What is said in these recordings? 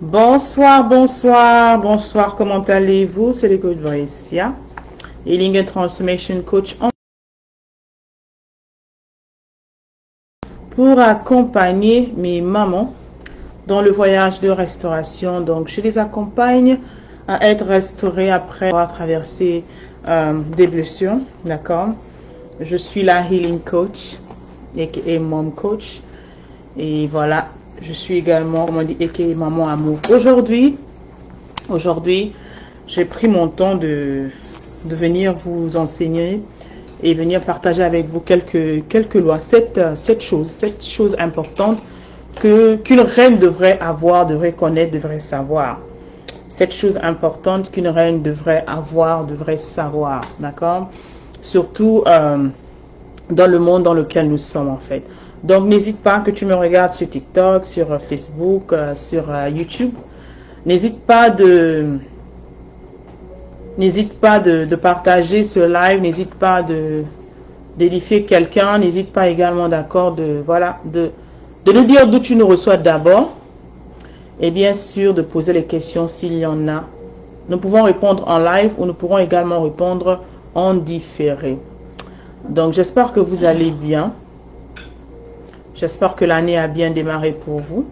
Bonsoir, bonsoir, bonsoir, comment allez-vous? C'est le coach Borissia, Healing and Transformation Coach pour accompagner mes mamans dans le voyage de restauration. Donc, je les accompagne à être restaurées après avoir traversé des blessures, d'accord? Je suis la Healing Coach, aka Mom Coach, et voilà. Je suis également, comment on dit, aka Maman Amour. Aujourd'hui, j'ai pris mon temps de venir vous enseigner et venir partager avec vous quelques lois, sept choses importantes qu'une reine devrait avoir, devrait connaître, devrait savoir. 7 choses importantes qu'une reine devrait avoir, devrait savoir, d'accord? Surtout dans le monde dans lequel nous sommes en fait. Donc, n'hésite pas que tu me regardes sur TikTok, sur Facebook, sur YouTube. N'hésite pas de partager ce live. N'hésite pas d'édifier quelqu'un. N'hésite pas également, d'accord, de nous dire d'où tu nous reçois d'abord. Et bien sûr, de poser les questions s'il y en a. Nous pouvons répondre en live ou nous pourrons également répondre en différé. Donc, j'espère que vous allez bien. J'espère que l'année a bien démarré pour vous.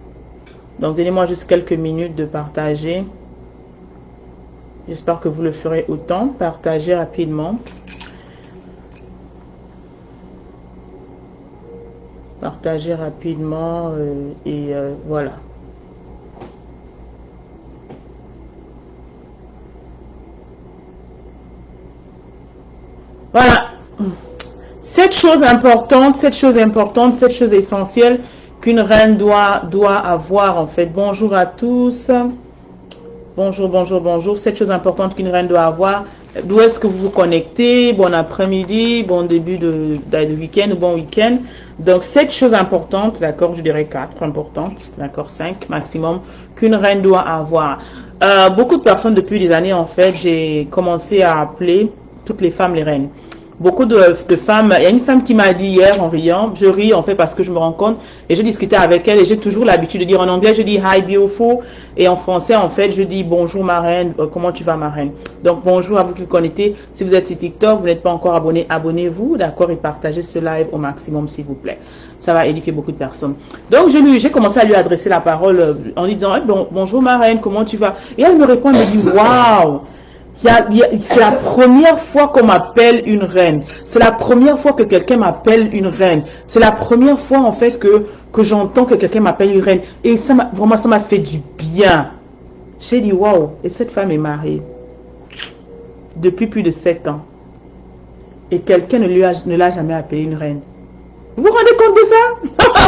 Donc, donnez-moi juste quelques minutes de partager. J'espère que vous le ferez autant. Partagez rapidement. Partagez rapidement voilà. Voilà. 7 choses importantes, 7 choses essentielles qu'une reine doit avoir en fait. Bonjour à tous. Bonjour. 7 choses importantes qu'une reine doit avoir. D'où est-ce que vous vous connectez? Bon après-midi, bon début de week-end ou bon week-end. Donc 7 choses importantes, d'accord, je dirais 4 importantes, d'accord, 5 maximum qu'une reine doit avoir. Beaucoup de personnes depuis des années en fait, j'ai commencé à appeler toutes les femmes les reines. Beaucoup de femmes, il y a une femme qui m'a dit hier en riant, je ris en fait parce que je me rends compte et je discutais avec elle et j'ai toujours l'habitude de dire en anglais, je dis hi beautiful et en français en fait je dis bonjour ma reine, comment tu vas ma reine. Donc bonjour à vous qui vous connectez, si vous êtes sur TikTok, vous n'êtes pas encore abonné, abonnez-vous, d'accord, et partagez ce live au maximum s'il vous plaît. Ça va édifier beaucoup de personnes. Donc j'ai commencé à lui adresser la parole en lui disant bonjour ma reine, comment tu vas. Et elle me répond, elle me dit waouh. C'est la première fois qu'on m'appelle une reine. C'est la première fois que quelqu'un m'appelle une reine. C'est la première fois en fait que j'entends que quelqu'un m'appelle une reine. Et vraiment ça m'a fait du bien. J'ai dit waouh. Et cette femme est mariée depuis plus de 7 ans. Et quelqu'un ne l'a jamais appelée une reine. Vous vous rendez compte de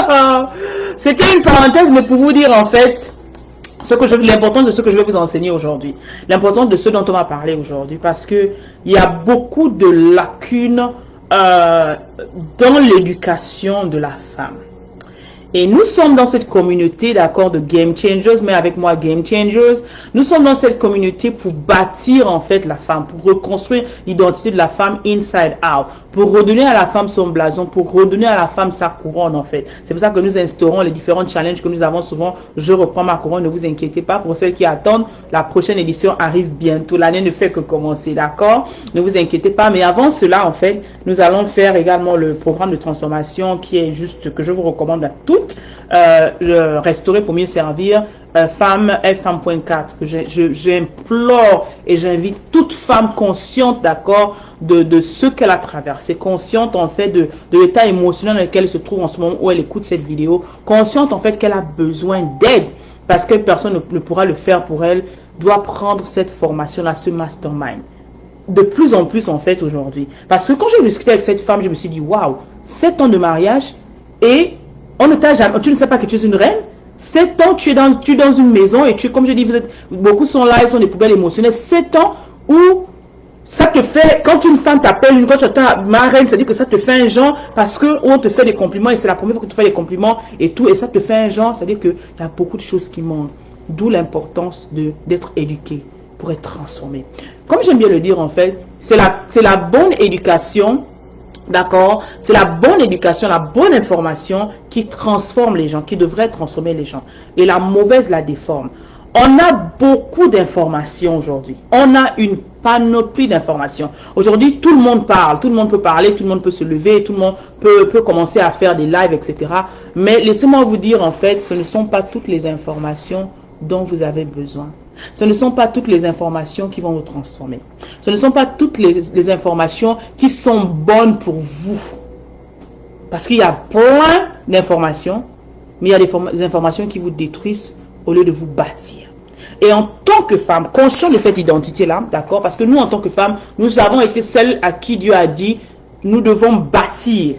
ça? C'était une parenthèse, mais pour vous dire en fait l'importance de ce que je vais vous enseigner aujourd'hui, l'importance de ce dont on va parler aujourd'hui, parce que il y a beaucoup de lacunes dans l'éducation de la femme. Et nous sommes dans cette communauté, d'accord, de Game Changers, mais avec moi Game Changers, nous sommes dans cette communauté pour bâtir en fait la femme, pour reconstruire l'identité de la femme inside out, pour redonner à la femme son blason, pour redonner à la femme sa couronne en fait. C'est pour ça que nous instaurons les différents challenges que nous avons souvent. Je reprends ma couronne, ne vous inquiétez pas. Pour celles qui attendent, la prochaine édition arrive bientôt. L'année ne fait que commencer, d'accord? Ne vous inquiétez pas. Mais avant cela, en fait, nous allons faire également le programme de transformation qui est juste, que je vous recommande à toutes. Restaurer pour mieux servir, femme.4 que j'implore et j'invite toute femme consciente, d'accord, de ce qu'elle a traversé, consciente en fait de l'état émotionnel dans lequel elle se trouve en ce moment où elle écoute cette vidéo, consciente en fait qu'elle a besoin d'aide parce que personne ne pourra le faire pour elle, doit prendre cette formation là, ce mastermind de plus en plus en fait aujourd'hui. Parce que quand j'ai discuté avec cette femme, je me suis dit waouh, 7 ans de mariage et on ne t'a jamais, tu ne sais pas que tu es une reine. 7 ans, tu es dans une maison et comme je dis, beaucoup sont là, ils sont des poubelles émotionnelles. 7 ans où ça te fait, quand une femme t'appelle, quand tu entends ma reine, ça dit que ça te fait un genre parce qu'on te fait des compliments et c'est la première fois que tu fais des compliments et tout, et ça te fait un genre, ça dit qu'il y a beaucoup de choses qui manquent. D'où l'importance d'être éduqué pour être transformé. Comme j'aime bien le dire en fait, c'est la bonne éducation. D'accord? C'est la bonne éducation, la bonne information qui transforme les gens, qui devrait transformer les gens. Et la mauvaise la déforme. On a beaucoup d'informations aujourd'hui. On a une panoplie d'informations. Aujourd'hui, tout le monde parle, tout le monde peut parler, tout le monde peut se lever, tout le monde peut commencer à faire des lives, etc. Mais laissez-moi vous dire, en fait, ce ne sont pas toutes les informations dont vous avez besoin. Ce ne sont pas toutes les informations qui vont vous transformer. Ce ne sont pas toutes les informations qui sont bonnes pour vous. Parce qu'il y a plein d'informations, mais il y a des informations qui vous détruisent au lieu de vous bâtir. Et en tant que femme, conscient de cette identité-là, d'accord, parce que nous, en tant que femmes, nous avons été celles à qui Dieu a dit, nous devons bâtir.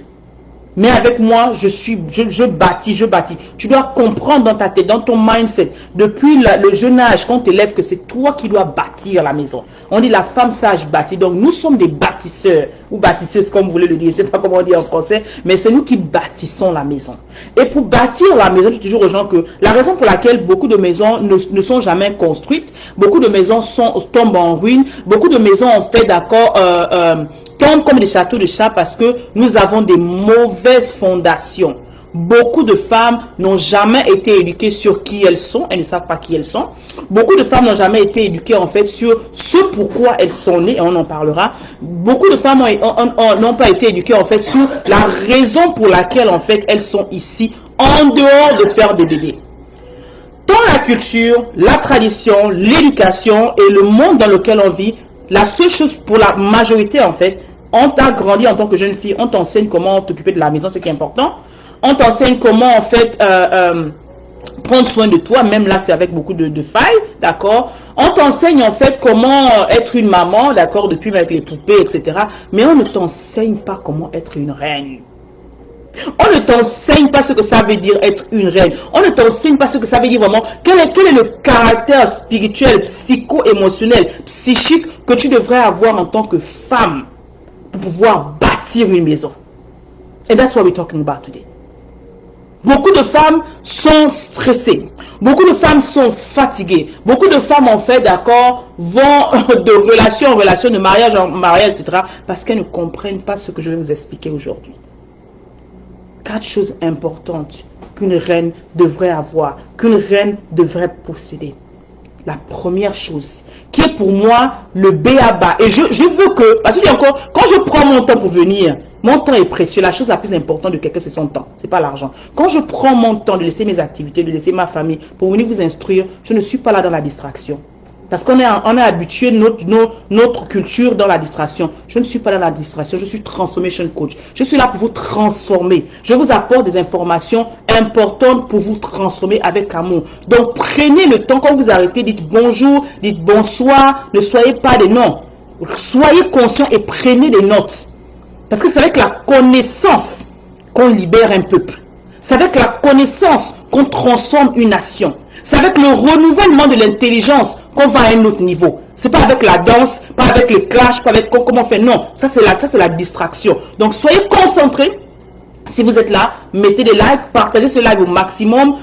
Mais avec moi, je bâtis, je bâtis. Tu dois comprendre dans ta tête, dans ton mindset, depuis le jeune âge, qu'on t'élève, que c'est toi qui dois bâtir la maison. On dit la femme sage bâtit. Donc nous sommes des bâtisseurs, ou bâtisseuses comme vous voulez le dire, je ne sais pas comment on dit en français, mais c'est nous qui bâtissons la maison. Et pour bâtir la maison, je dis toujours aux gens que la raison pour laquelle beaucoup de maisons ne sont jamais construites, beaucoup de maisons tombent en ruine, beaucoup de maisons ont fait d'accord, tombent comme des châteaux de chats parce que nous avons des mauvaises fondations. Beaucoup de femmes n'ont jamais été éduquées sur qui elles sont, elles ne savent pas qui elles sont. Beaucoup de femmes n'ont jamais été éduquées en fait sur ce pourquoi elles sont nées, et on en parlera. Beaucoup de femmes n'ont pas été éduquées en fait sur la raison pour laquelle en fait elles sont ici, en dehors de faire des bébés. Dans la culture, la tradition, l'éducation et le monde dans lequel on vit, la seule chose pour la majorité en fait, on t'a grandi en tant que jeune fille, on t'enseigne comment t'occuper de la maison, c'est qui est important. On t'enseigne comment en fait prendre soin de toi, même là c'est avec beaucoup de failles, d'accord. On t'enseigne en fait comment être une maman, d'accord, depuis avec les poupées, etc. Mais on ne t'enseigne pas comment être une reine. On ne t'enseigne pas ce que ça veut dire être une reine. On ne t'enseigne pas ce que ça veut dire vraiment. Quel est le caractère spirituel, psycho-émotionnel, psychique que tu devrais avoir en tant que femme pour pouvoir bâtir une maison. And that's what we're talking about today. Beaucoup de femmes sont stressées. Beaucoup de femmes sont fatiguées. Beaucoup de femmes, en fait, d'accord, vont de relation en relation, de mariage en mariage, etc. Parce qu'elles ne comprennent pas ce que je vais vous expliquer aujourd'hui. 4 choses importantes qu'une reine devrait avoir, qu'une reine devrait posséder. La première chose, qui est pour moi le b.a.-ba. Et je veux que, parce que encore, quand je prends mon temps pour venir, mon temps est précieux. La chose la plus importante de quelqu'un, c'est son temps. C'est pas l'argent. Quand je prends mon temps de laisser mes activités, de laisser ma famille pour venir vous instruire, je ne suis pas là dans la distraction. Parce qu'on est habitué notre culture dans la distraction. Je ne suis pas dans la distraction, je suis transformation coach. Je suis là pour vous transformer. Je vous apporte des informations importantes pour vous transformer avec amour. Donc prenez le temps, quand vous arrêtez, dites bonjour, dites bonsoir, ne soyez pas des noms. Soyez conscients et prenez des notes. Parce que c'est avec la connaissance qu'on libère un peuple. C'est avec la connaissance qu'on transforme une nation. C'est avec le renouvellement de l'intelligence qu'on va à un autre niveau. C'est pas avec la danse, pas avec le clash, pas avec comment on fait. Non, ça c'est la distraction. Donc soyez concentrés. Si vous êtes là, mettez des likes, partagez ce live au maximum,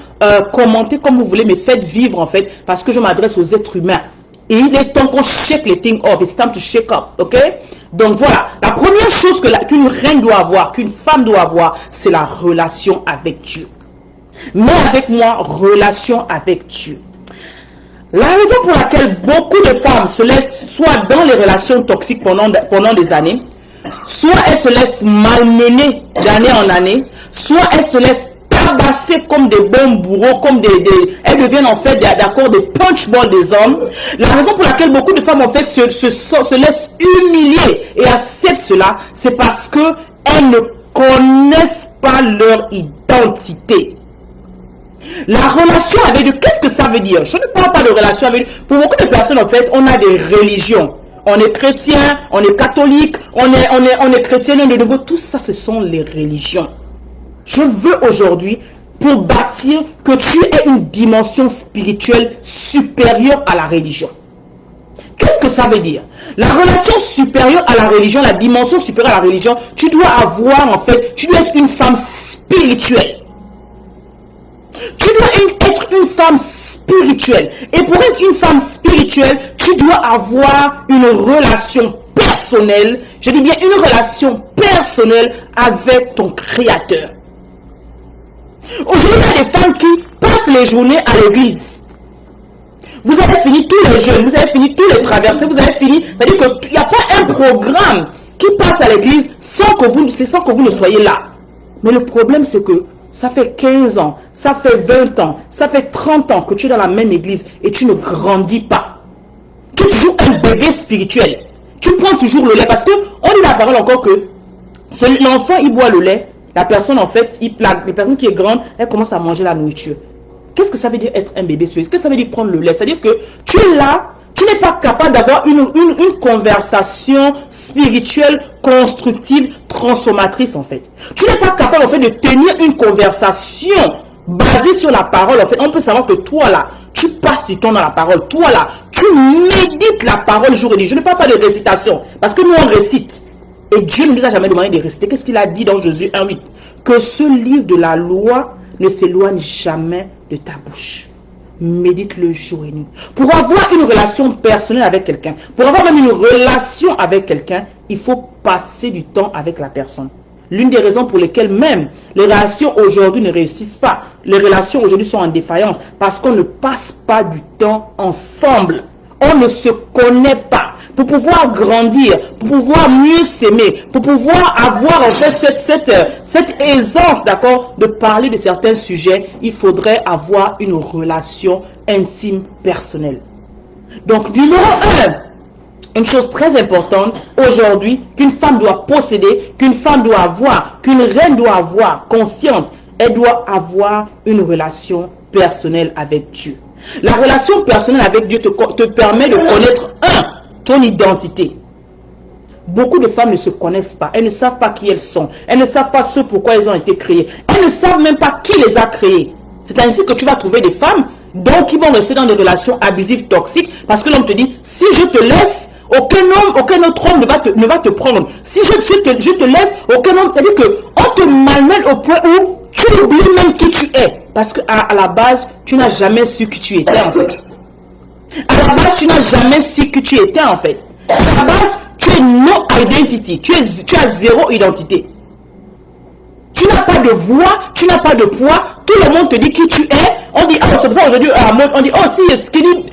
commentez comme vous voulez, mais faites vivre en fait, parce que je m'adresse aux êtres humains. Et il est temps qu'on shake les things off. It's time to shake up, ok? Donc voilà, la première chose qu'une reine doit avoir, qu'une femme doit avoir, c'est la relation avec Dieu. Mais avec moi, relation avec Dieu. La raison pour laquelle beaucoup de femmes se laissent soit dans les relations toxiques pendant des années, soit elles se laissent malmener d'année en année, soit elles se laissent tabasser comme des bons bourreaux, comme elles deviennent en fait d'accord des punchballs des hommes. La raison pour laquelle beaucoup de femmes en fait se laissent humilier et acceptent cela, c'est parce que elles ne connaissent pas leur identité. La relation avec Dieu, qu'est-ce que ça veut dire? Je ne parle pas de relation avec Dieu. Pour beaucoup de personnes, en fait, on a des religions. On est chrétien, on est catholique, on est chrétien, on est nouveau. Tout ça, ce sont les religions. Je veux aujourd'hui, pour bâtir, que tu aies une dimension spirituelle supérieure à la religion. Qu'est-ce que ça veut dire? La relation supérieure à la religion, la dimension supérieure à la religion, tu dois avoir, en fait, tu dois être une femme spirituelle. Tu dois être une femme spirituelle. Et pour être une femme spirituelle, tu dois avoir une relation personnelle. Je dis bien une relation personnelle avec ton Créateur. Aujourd'hui, il y a des femmes qui passent les journées à l'église. Vous avez fini tous les jeûnes, vous avez fini tous les traversées, vous avez fini. C'est-à-dire qu'il n'y a pas un programme qui passe à l'église sans que vous ne soyez là. Mais le problème, c'est que ça fait 15 ans, ça fait 20 ans, ça fait 30 ans que tu es dans la même église et tu ne grandis pas. Tu es toujours un bébé spirituel. Tu prends toujours le lait parce que on dit la parole encore que l'enfant, il boit le lait. La personne, en fait, la personne qui est grande, elle commence à manger la nourriture. Qu'est-ce que ça veut dire être un bébé spirituel? Qu'est-ce que ça veut dire prendre le lait? C'est-à-dire que tu es là, tu n'es pas capable d'avoir une conversation spirituelle, constructive, transformatrice, en fait. Tu n'es pas capable, en fait, de tenir une conversation basée sur la parole. En fait, on peut savoir que toi, là, tu passes du temps dans la parole. Toi, là, tu médites la parole jour et nuit. Je ne parle pas de récitation, parce que nous, on récite. Et Dieu ne nous a jamais demandé de réciter. Qu'est-ce qu'il a dit dans Jésus 1:8? Que ce livre de la loi ne s'éloigne jamais de ta bouche. Médite le jour et nuit. Pour avoir une relation personnelle avec quelqu'un, pour avoir même une relation avec quelqu'un, il faut passer du temps avec la personne. L'une des raisons pour lesquelles même les relations aujourd'hui ne réussissent pas, les relations aujourd'hui sont en défaillance, parce qu'on ne passe pas du temps ensemble. On ne se connaît pas. Pour pouvoir grandir, pour pouvoir mieux s'aimer, pour pouvoir avoir en fait cette aisance, d'accord, de parler de certains sujets, il faudrait avoir une relation intime, personnelle. Donc, numéro 1, une chose très importante aujourd'hui qu'une femme doit posséder, qu'une femme doit avoir, qu'une reine doit avoir, consciente, elle doit avoir une relation personnelle avec Dieu. La relation personnelle avec Dieu te permet de connaître ton identité. Beaucoup de femmes ne se connaissent pas. Elles ne savent pas qui elles sont. Elles ne savent pas ce pourquoi elles ont été créées. Elles ne savent même pas qui les a créées. C'est ainsi que tu vas trouver des femmes donc qui vont rester dans des relations abusives, toxiques, parce que l'homme te dit, si je te laisse, aucun autre homme ne va te prendre. Si je te laisse, aucun homme, c'est-à-dire qu'on te malmène au point où tu oublies même qui tu es. Parce qu'à la base, tu n'as jamais su qui tu étais en fait. À la base, tu n'as jamais su qui tu étais en fait. À la base, tu es no identity. Tu as zéro identité. Tu n'as pas de voix, tu n'as pas de poids. Tout le monde te dit qui tu es. On dit, c'est pour ça aujourd'hui, on dit, si les skinny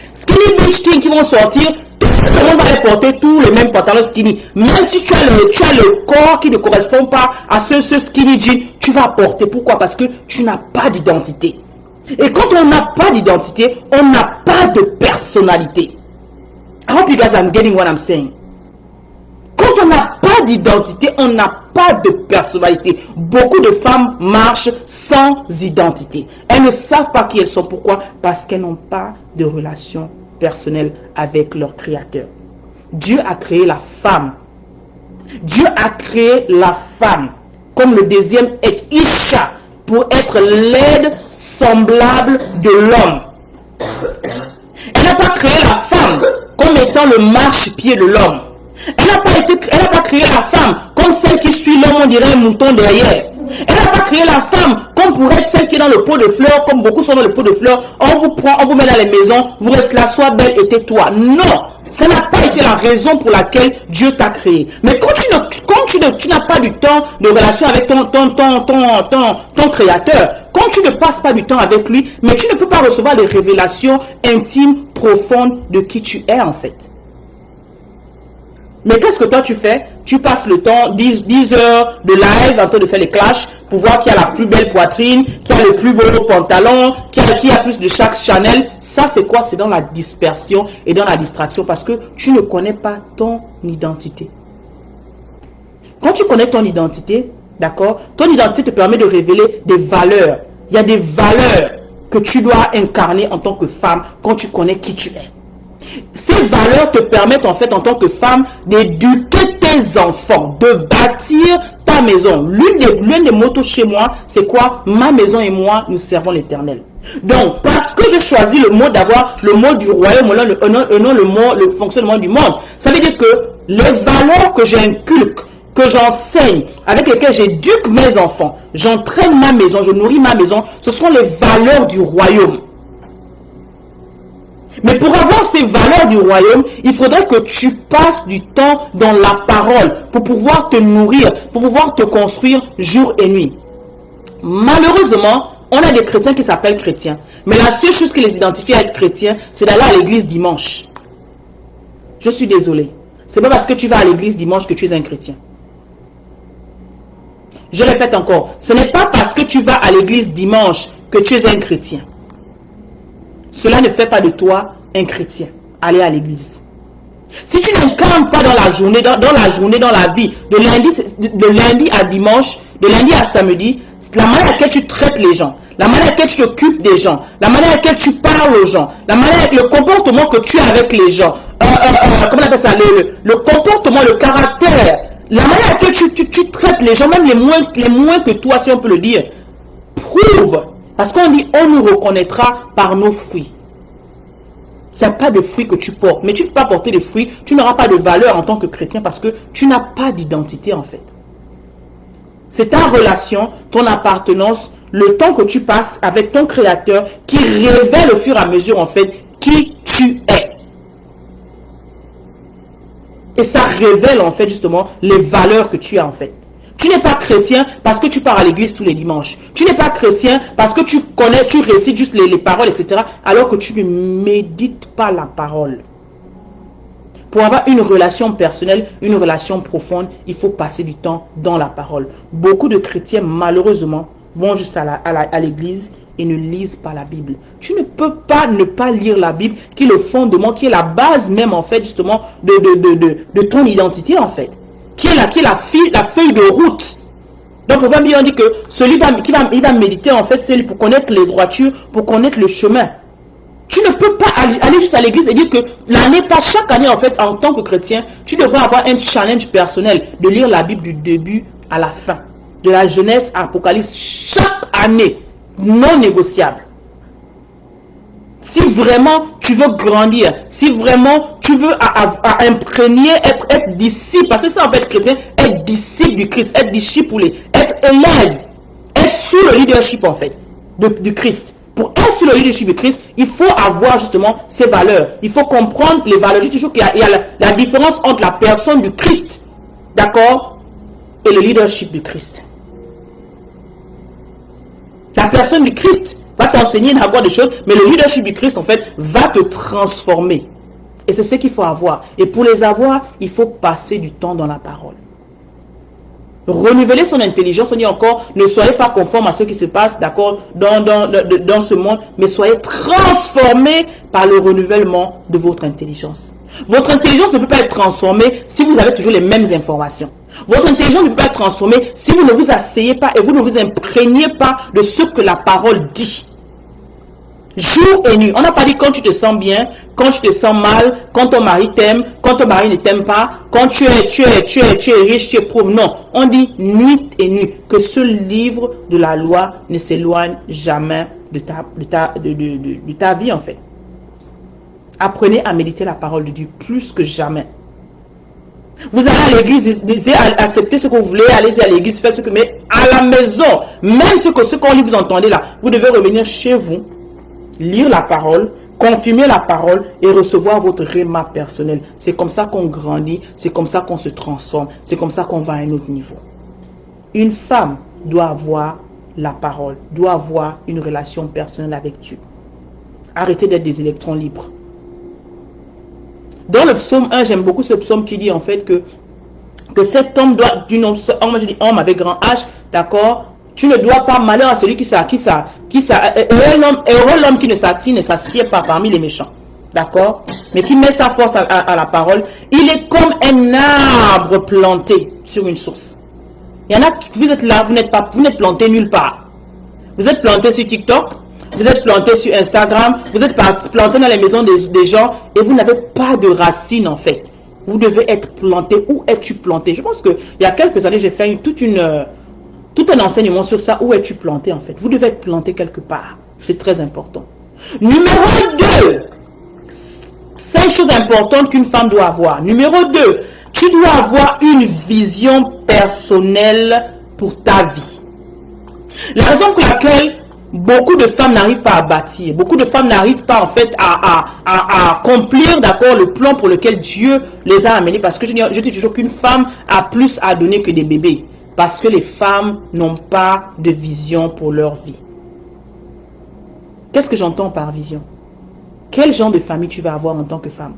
bitch things qui vont sortir, tout le monde va les porter tous les mêmes pantalons skinny. Même si tu as le corps qui ne correspond pas à ce skinny jean, tu vas porter. Pourquoi? Parce que tu n'as pas d'identité. Et quand on n'a pas d'identité, on n'a pas de personnalité. I hope you guys are getting what I'm saying. Quand on n'a pas d'identité, on n'a pas de personnalité. Beaucoup de femmes marchent sans identité. Elles ne savent pas qui elles sont. Pourquoi? Parce qu'elles n'ont pas de relation personnelle avec leur Créateur. Dieu a créé la femme. Dieu a créé la femme comme le deuxième être Isha, pour être l'aide semblable de l'homme. Elle n'a pas créé la femme comme étant le marchepied de l'homme. Elle n'a pas créé la femme comme celle qui suit l'homme, on dirait un mouton derrière. Elle n'a pas créé la femme comme pour être celle qui est dans le pot de fleurs, comme beaucoup sont dans le pot de fleurs. On vous prend, on vous met dans les maisons, vous restez là, sois belle et tais-toi. Non, ça n'a pas été la raison pour laquelle Dieu t'a créé. Mais quand tu n'as pas du temps de relation avec ton Créateur, quand tu ne passes pas du temps avec lui, mais tu ne peux pas recevoir des révélations intimes, profondes de qui tu es en fait. Mais qu'est-ce que toi tu fais? Tu passes le temps, 10 heures de live en train de faire les clashs pour voir qui a la plus belle poitrine, qui a le plus beau pantalon, qui a plus de chaque Chanel. Ça c'est quoi? C'est dans la dispersion et dans la distraction parce que tu ne connais pas ton identité. Quand tu connais ton identité, d'accord, ton identité te permet de révéler des valeurs. Il y a des valeurs que tu dois incarner en tant que femme quand tu connais qui tu es. Ces valeurs te permettent en fait en tant que femme d'éduquer tes enfants, de bâtir ta maison. L'une des motos chez moi, c'est quoi? Ma maison et moi, nous servons l'Éternel. Donc, parce que je choisis le mot d'avoir le mot du royaume, non le fonctionnement du monde, ça veut dire que les valeurs que j'inculque, que j'enseigne, avec lesquelles j'éduque mes enfants, j'entraîne ma maison, je nourris ma maison, ce sont les valeurs du royaume. Mais pour avoir ces valeurs du royaume, il faudrait que tu passes du temps dans la parole pour pouvoir te nourrir, pour pouvoir te construire jour et nuit. Malheureusement, On a des chrétiens qui s'appellent chrétiens. Mais la seule chose qui les identifie à être chrétiens, c'est d'aller à l'église dimanche. Je suis désolé. C'est pas parce que tu vas à l'église dimanche que tu es un chrétien. Je répète encore. Ce n'est pas parce que tu vas à l'église dimanche que tu es un chrétien. Cela ne fait pas de toi un chrétien. Aller à l'église. Si tu n'incarnes pas dans la journée, dans la vie, de lundi à dimanche, de lundi à samedi, la manière à laquelle tu traites les gens, la manière à laquelle tu t'occupes des gens, la manière à laquelle tu parles aux gens, la manière, le comportement que tu as avec les gens, comment on appelle ça, le comportement, le caractère, la manière à laquelle tu traites les gens, même les moins que toi, si on peut le dire, prouve, parce qu'on dit, on nous reconnaîtra par nos fruits. Il n'y a pas de fruits que tu portes, mais tu ne peux pas porter de fruits, tu n'auras pas de valeur en tant que chrétien parce que tu n'as pas d'identité en fait. C'est ta relation, ton appartenance, le temps que tu passes avec ton créateur qui révèle au fur et à mesure en fait qui tu es. Et ça révèle en fait justement les valeurs que tu as en fait. Tu n'es pas chrétien parce que tu pars à l'église tous les dimanches. Tu n'es pas chrétien parce que tu connais, tu récites juste les paroles, etc. Alors que tu ne médites pas la parole. Pour avoir une relation personnelle, une relation profonde, il faut passer du temps dans la parole. Beaucoup de chrétiens, malheureusement, vont juste à l'église et ne lisent pas la Bible. Tu ne peux pas ne pas lire la Bible, qui est le fondement, qui est la base même, en fait, justement, de ton identité, en fait. Qui est la feuille de route. Donc, on dit que celui qui va méditer, en fait, c'est pour connaître les droitures, pour connaître le chemin. Tu ne peux pas aller juste à l'église et dire que chaque année, en fait, en tant que chrétien, tu devrais avoir un challenge personnel de lire la Bible du début à la fin. De la Genèse à Apocalypse, chaque année, non négociable. Si vraiment tu veux grandir, si vraiment tu veux imprégner, être disciple, parce que c'est en fait chrétien, être disciple du Christ, être disciple, être élève, être sous le leadership en fait du Christ. Pour être sous le leadership du Christ, il faut avoir justement ces valeurs. Il faut comprendre les valeurs. Je dis toujours qu'il y a la différence entre la personne du Christ, d'accord, et le leadership du Christ. La personne du Christ va t'enseigner d'abord des choses, mais le leadership du Christ, en fait, va te transformer. Et c'est ce qu'il faut avoir. Et pour les avoir, il faut passer du temps dans la parole. Renouveler son intelligence, on dit encore, ne soyez pas conforme à ce qui se passe, d'accord, dans ce monde, mais soyez transformés par le renouvellement de votre intelligence. Votre intelligence ne peut pas être transformée si vous avez toujours les mêmes informations. Votre intelligence ne peut pas être transformée si vous ne vous asseyez pas et vous ne vous imprégnez pas de ce que la parole dit. Jour et nuit. On n'a pas dit quand tu te sens bien, quand tu te sens mal, quand ton mari t'aime, quand ton mari ne t'aime pas, quand tu es riche, tu es pauvre. Non. On dit nuit et nuit. Que ce livre de la loi ne s'éloigne jamais de ta vie en fait. Apprenez à méditer la parole de Dieu plus que jamais. Vous allez à l'église, acceptez ce que vous voulez, allez à l'église, faites ce que... Mais à la maison, même ce qu'on lit, vous entendez là, vous devez revenir chez vous, lire la parole, confirmer la parole et recevoir votre réma personnel. C'est comme ça qu'on grandit, c'est comme ça qu'on se transforme, c'est comme ça qu'on va à un autre niveau. Une femme doit avoir la parole, doit avoir une relation personnelle avec Dieu. Arrêtez d'être des électrons libres. Dans le psaume 1, j'aime beaucoup ce psaume qui dit en fait que cet homme doit, je dis homme avec grand H, d'accord, tu ne dois pas, malheur à celui heureux l'homme qui ne s'assied pas parmi les méchants, d'accord, mais qui met sa force à la parole. Il est comme un arbre planté sur une source. Il y en a, vous êtes là, vous n'êtes planté nulle part. Vous êtes planté sur TikTok, vous êtes planté sur Instagram, vous êtes planté dans les maisons des gens et vous n'avez pas de racines en fait. Vous devez être planté. Où es-tu planté? Je pense qu'il y a quelques années, j'ai fait tout un enseignement sur ça. Où es-tu planté en fait? Vous devez être planté quelque part. C'est très important. Numéro 2. 5 choses importantes qu'une femme doit avoir. Numéro 2. Tu dois avoir une vision personnelle pour ta vie. La raison pour laquelle beaucoup de femmes n'arrivent pas à bâtir. Beaucoup de femmes n'arrivent pas en fait à accomplir d'accord le plan pour lequel Dieu les a amenés. Parce que je dis toujours qu'une femme a plus à donner que des bébés. Parce que les femmes n'ont pas de vision pour leur vie. Qu'est-ce que j'entends par vision? Quel genre de famille tu vas avoir en tant que femme?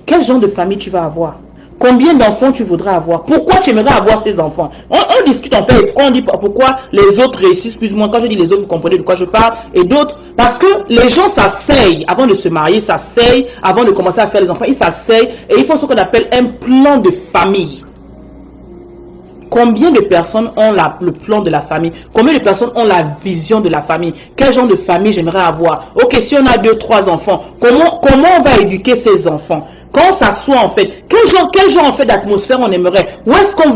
Quel genre de famille tu vas avoir? Combien d'enfants tu voudrais avoir? Pourquoi tu aimerais avoir ces enfants? On discute en fait, on dit pourquoi les autres réussissent plus ou moins. Quand je dis les autres, vous comprenez de quoi je parle. Et d'autres, parce que les gens s'asseyent avant de se marier, s'asseyent avant de commencer à faire les enfants. Ils s'asseyent et ils font ce qu'on appelle un plan de famille. Combien de personnes ont le plan de la famille? Combien de personnes ont la vision de la famille? Quel genre de famille j'aimerais avoir? Ok, si on a 2, 3 enfants, comment on va éduquer ces enfants? Quand on s'assoit en fait, quel genre en fait d'atmosphère on aimerait? Où est-ce qu'on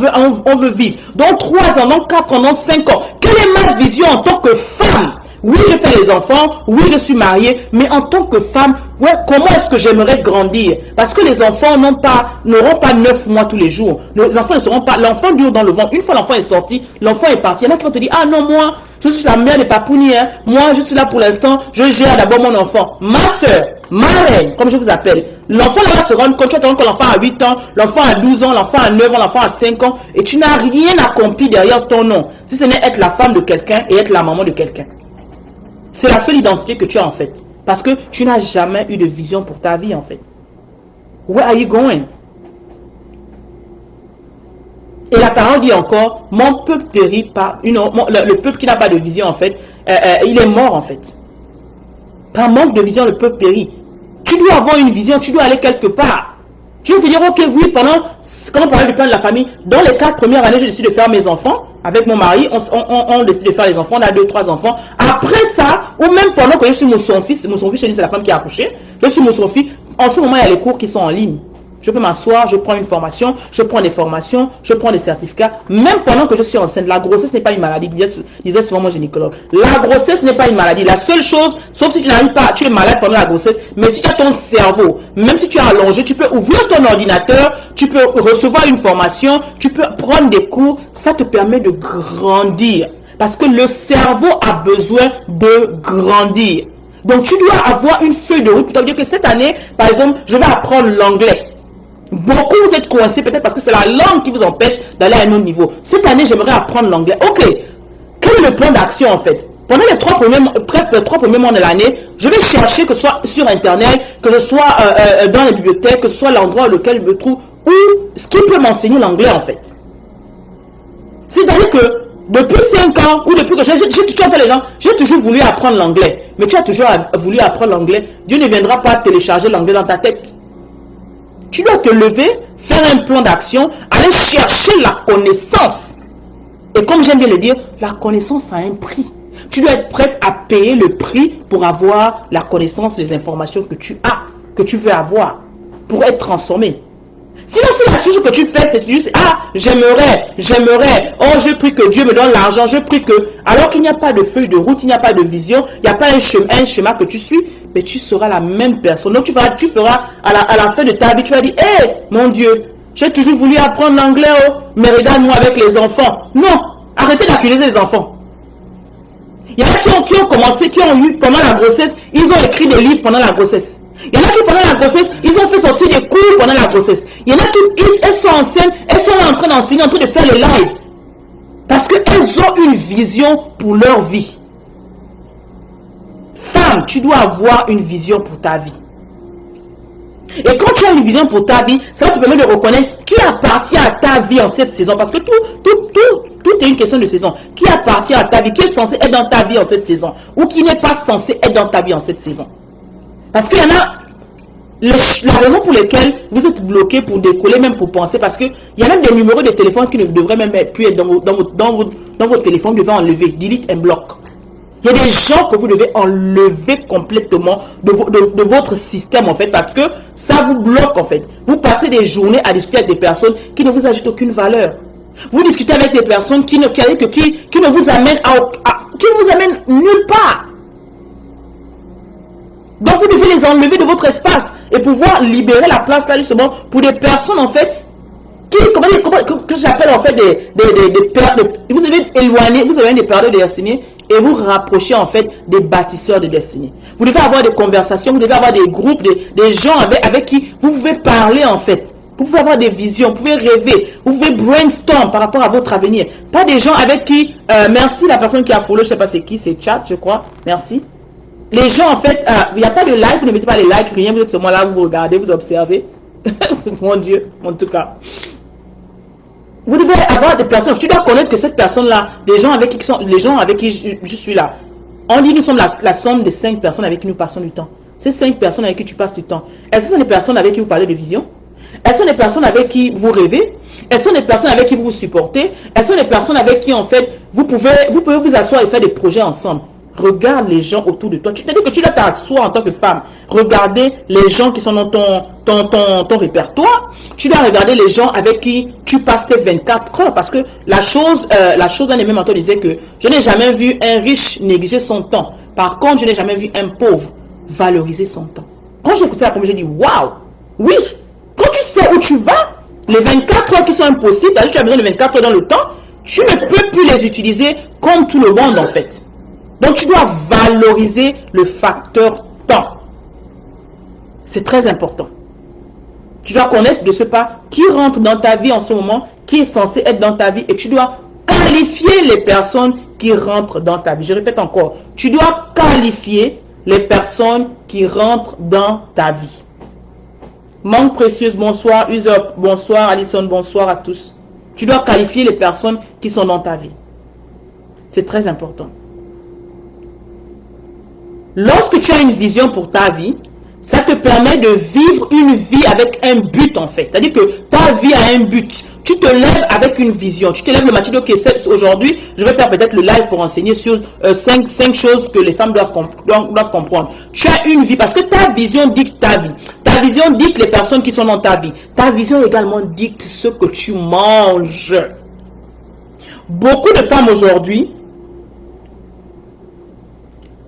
veut vivre? Dans 3 ans, dans 4 ans, dans 5 ans? Quelle est ma vision en tant que femme? Oui, je fais les enfants, oui, je suis mariée, mais en tant que femme, ouais, comment est-ce que j'aimerais grandir? Parce que les enfants n'auront pas 9 mois tous les jours. Les enfants ne seront pas, l'enfant dure dans le ventre. Une fois l'enfant est sorti, l'enfant est parti. Il y en a qui vont te dire, ah non, moi, je suis la mère des papounis, hein. Moi, je suis là pour l'instant, je gère d'abord mon enfant. Ma soeur, ma reine, comme je vous appelle. L'enfant là va se rendre compte, tu attends que l'enfant a 8 ans, l'enfant a 12 ans, l'enfant a 9 ans, l'enfant a 5 ans, et tu n'as rien accompli derrière ton nom. Si ce n'est être la femme de quelqu'un et être la maman de quelqu'un. C'est la seule identité que tu as en fait. Parce que tu n'as jamais eu de vision pour ta vie en fait. Where are you going? Et la parole dit encore, mon peuple périt par le peuple qui n'a pas de vision en fait, il est mort en fait. Par manque de vision, le peuple périt. Tu dois avoir une vision, tu dois aller quelque part. Tu vas te dire, ok, oui, quand on parlait du plan de la famille, dans les 4 premières années, je décide de faire mes enfants. Avec mon mari, on décide de faire les enfants, on a 2, 3 enfants. Après ça, ou même pendant que je suis mon fils, c'est la femme qui a accouché, je suis mon fils, en ce moment, il y a les cours qui sont en ligne. Je peux m'asseoir, je prends une formation, je prends des formations, je prends des certificats. Même pendant que je suis enceinte, la grossesse n'est pas une maladie, disait souvent mon gynécologue. La grossesse n'est pas une maladie. La seule chose, sauf si tu n'arrives pas, tu es malade pendant la grossesse, mais si tu as ton cerveau, même si tu es allongé, tu peux ouvrir ton ordinateur, tu peux recevoir une formation, tu peux prendre des cours, ça te permet de grandir. Parce que le cerveau a besoin de grandir. Donc tu dois avoir une feuille de route pour te dire que cette année, par exemple, je vais apprendre l'anglais. Beaucoup vous êtes coincés peut-être parce que c'est la langue qui vous empêche d'aller à un autre niveau. Cette année, j'aimerais apprendre l'anglais. Ok, quel est le plan d'action en fait? Pendant les 3 premiers mois de l'année, je vais chercher, que ce soit sur Internet, que ce soit dans les bibliothèques, que ce soit l'endroit auquel je me trouve, ou ce qui peut m'enseigner l'anglais en fait. C'est-à-dire que depuis 5 ans, ou depuis que j'ai toujours voulu apprendre l'anglais. Mais tu as toujours voulu apprendre l'anglais. Dieu ne viendra pas télécharger l'anglais dans ta tête. Tu dois te lever, faire un plan d'action, aller chercher la connaissance. Et comme j'aime bien le dire, la connaissance a un prix. Tu dois être prête à payer le prix pour avoir la connaissance, les informations que tu as, que tu veux avoir, pour être transformé. Sinon, si la chose que tu fais, c'est juste, ah, j'aimerais, oh, je prie que Dieu me donne l'argent, je prie que, alors qu'il n'y a pas de feuille de route, il n'y a pas de vision, il n'y a pas un schéma que tu suis, mais tu seras la même personne. Donc, tu feras à la fin de ta vie, tu vas dire, hé, mon Dieu, j'ai toujours voulu apprendre l'anglais, oh, mais regarde-moi avec les enfants. Non, arrêtez d'accuser les enfants. Il y en a qui ont commencé, qui ont eu pendant la grossesse, ils ont écrit des livres pendant la grossesse. Il y en a qui pendant la grossesse, ils ont fait sortir des cours pendant la grossesse. Il y en a qui, elles sont enceintes, elles sont en train d'enseigner, en train de faire les lives. Parce qu'elles ont une vision pour leur vie. Femme, tu dois avoir une vision pour ta vie. Et quand tu as une vision pour ta vie, ça va te permettre de reconnaître qui appartient à ta vie en cette saison. Parce que tout est une question de saison. Qui appartient à ta vie, qui est censé être dans ta vie en cette saison, ou qui n'est pas censé être dans ta vie en cette saison. Parce qu'il y en a, la raison pour laquelle vous êtes bloqué pour décoller, même pour penser, parce qu'il y a même des numéros de téléphone qui ne devraient même plus être dans votre téléphone, vous devez enlever, delete and block. Il y a des gens que vous devez enlever complètement de votre système en fait, parce que ça vous bloque en fait. Vous passez des journées à discuter avec des personnes qui ne vous ajoutent aucune valeur. Vous discutez avec des personnes qui ne vous amènent nulle part. Donc vous devez les enlever de votre espace et pouvoir libérer la place là justement pour des personnes en fait que j'appelle en fait vous devez éloigner, vous avez des perdeurs de destinée et vous rapprocher en fait des bâtisseurs de destinée. Vous devez avoir des conversations, vous devez avoir des groupes, des gens avec qui vous pouvez parler en fait. Vous pouvez avoir des visions, vous pouvez rêver, vous pouvez brainstorm par rapport à votre avenir. Pas des gens avec qui, merci la personne qui a follow, je sais pas c'est qui, c'est Chat je crois, merci. Les gens, en fait, il n'y a pas de like, vous ne mettez pas les likes, rien, vous êtes seulement là, vous regardez, vous observez. Mon Dieu, en tout cas. Vous devez avoir des personnes, tu dois connaître que cette personne-là, les gens avec qui je suis là, on dit nous sommes la somme de 5 personnes avec qui nous passons du temps. Ces 5 personnes avec qui tu passes du temps, est-ce que ce sont des personnes avec qui vous parlez de vision? Est-ce que ce sont des personnes avec qui vous rêvez? Est-ce que ce sont des personnes avec qui vous vous supportez? Est-ce que ce sont des personnes avec qui, en fait, vous pouvez vous asseoir et faire des projets ensemble? Regarde les gens autour de toi. C'est-à-dire que tu dois t'asseoir en tant que femme. Regarder les gens qui sont dans ton répertoire. Tu dois regarder les gens avec qui tu passes tes 24 heures. Parce que la chose d'un des mêmes mentors disait que je n'ai jamais vu un riche négliger son temps. Par contre, je n'ai jamais vu un pauvre valoriser son temps. Quand j'ai écouté la première, j'ai dit waouh! Oui! Quand tu sais où tu vas, les 24 heures qui sont impossibles, parce que tu as besoin de 24 heures dans le temps, tu ne peux plus les utiliser comme tout le monde en fait. Donc tu dois valoriser le facteur temps. C'est très important. Tu dois connaître de ce pas qui rentre dans ta vie en ce moment, qui est censé être dans ta vie, et tu dois qualifier les personnes qui rentrent dans ta vie. Je répète encore, tu dois qualifier les personnes qui rentrent dans ta vie. Manque précieuse, bonsoir. Usopp, bonsoir. Alison, bonsoir à tous. Tu dois qualifier les personnes qui sont dans ta vie. C'est très important. Lorsque tu as une vision pour ta vie, ça te permet de vivre une vie avec un but en fait. C'est-à-dire que ta vie a un but. Tu te lèves avec une vision. Tu te lèves le matin, ok, aujourd'hui, je vais faire peut-être le live pour enseigner sur 5 choses que les femmes doivent comprendre. Tu as une vie parce que ta vision dicte ta vie. Ta vision dicte les personnes qui sont dans ta vie. Ta vision également dicte ce que tu manges. Beaucoup de femmes aujourd'hui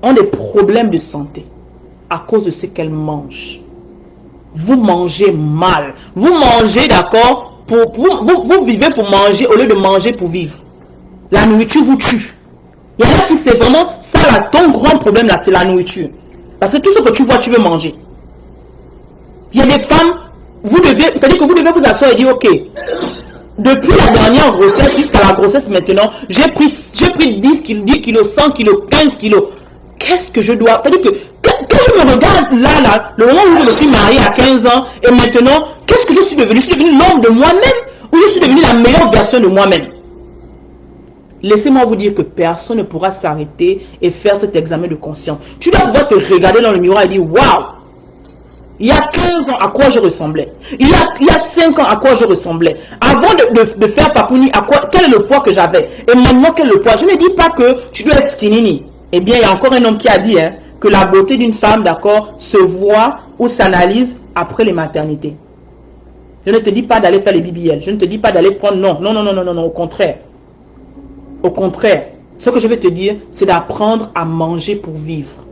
ont des problèmes de santé à cause de ce qu'elles mangent. Vous mangez mal. Vous mangez, d'accord, vous vivez pour manger au lieu de manger pour vivre. La nourriture vous tue. Il y en a qui c'est vraiment ça là, ton grand problème là, c'est la nourriture. Parce que tout ce que tu vois, tu veux manger. Il y a des femmes, c'est-à-dire que vous devez vous asseoir et dire, ok, depuis la dernière grossesse jusqu'à la grossesse maintenant, j'ai pris 10 kilos, 100 kilos, 15 kilos. Qu'est-ce que je dois... C'est-à-dire que quand je me regarde là, le moment où je me suis mariée à 15 ans, et maintenant, qu'est-ce que je suis devenue? Je suis devenue l'homme de moi-même, ou je suis devenue la meilleure version de moi-même? Laissez-moi vous dire que personne ne pourra s'arrêter et faire cet examen de conscience. Tu dois pouvoir te regarder dans le miroir et dire, waouh! Il y a 15 ans, à quoi je ressemblais? Il y a 5 ans, à quoi je ressemblais? Avant de faire Papouni, quel est le poids que j'avais? Et maintenant, quel est le poids? Je ne dis pas que tu dois être skinny. Eh bien, il y a encore un homme qui a dit que la beauté d'une femme, d'accord, se voit ou s'analyse après les maternités. Je ne te dis pas d'aller faire les BBL. Je ne te dis pas d'aller prendre... Non, au contraire. Au contraire. Ce que je vais te dire, c'est d'apprendre à manger pour vivre.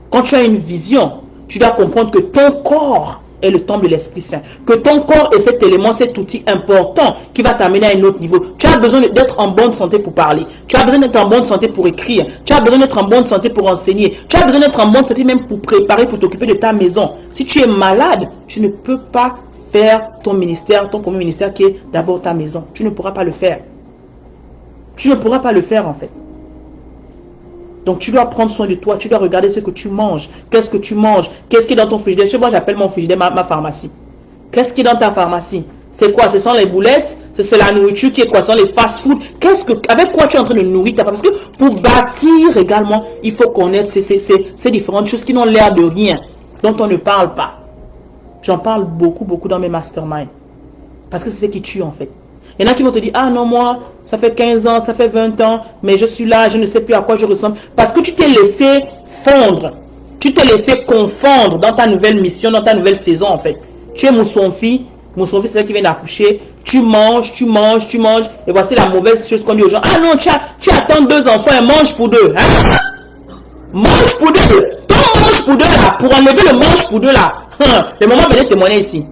Quand tu as une vision, tu dois comprendre que ton corps est le temple de l'Esprit Saint. Que ton corps est cet élément, cet outil important qui va t'amener à un autre niveau. Tu as besoin d'être en bonne santé pour parler. Tu as besoin d'être en bonne santé pour écrire. Tu as besoin d'être en bonne santé pour enseigner. Tu as besoin d'être en bonne santé même pour préparer, pour t'occuper de ta maison. Si tu es malade, tu ne peux pas faire ton ministère, ton premier ministère qui est d'abord ta maison. Tu ne pourras pas le faire. Tu ne pourras pas le faire en fait. Donc tu dois prendre soin de toi, tu dois regarder ce que tu manges. Qu'est-ce que tu manges? Qu'est-ce qui est dans ton frigidaire? Moi j'appelle mon frigidaire ma pharmacie. Qu'est-ce qui est dans ta pharmacie? C'est quoi? Ce sont les boulettes? C'est la nourriture qui est quoi? Ce sont les fast-food? Avec quoi tu es en train de nourrir ta femme? Parce que pour bâtir également, il faut connaître ces différentes choses qui n'ont l'air de rien, dont on ne parle pas. J'en parle beaucoup dans mes masterminds. Parce que c'est ce qui tue en fait. Il y en a qui vont te dire, ah non, moi, ça fait 15 ans, ça fait 20 ans, mais je suis là, je ne sais plus à quoi je ressemble. Parce que tu t'es laissé fondre. Tu t'es laissé confondre dans ta nouvelle mission, dans ta nouvelle saison, en fait. Tu es Mousson-Fi, c'est ça qui vient d'accoucher. Tu manges, et voici la mauvaise chose qu'on dit aux gens. Ah non, tu attends 2 enfants et mange pour 2. Hein? Mange pour 2. Ton mange pour 2 là, pour enlever le mange pour 2 là. Le moment venez témoigner ici.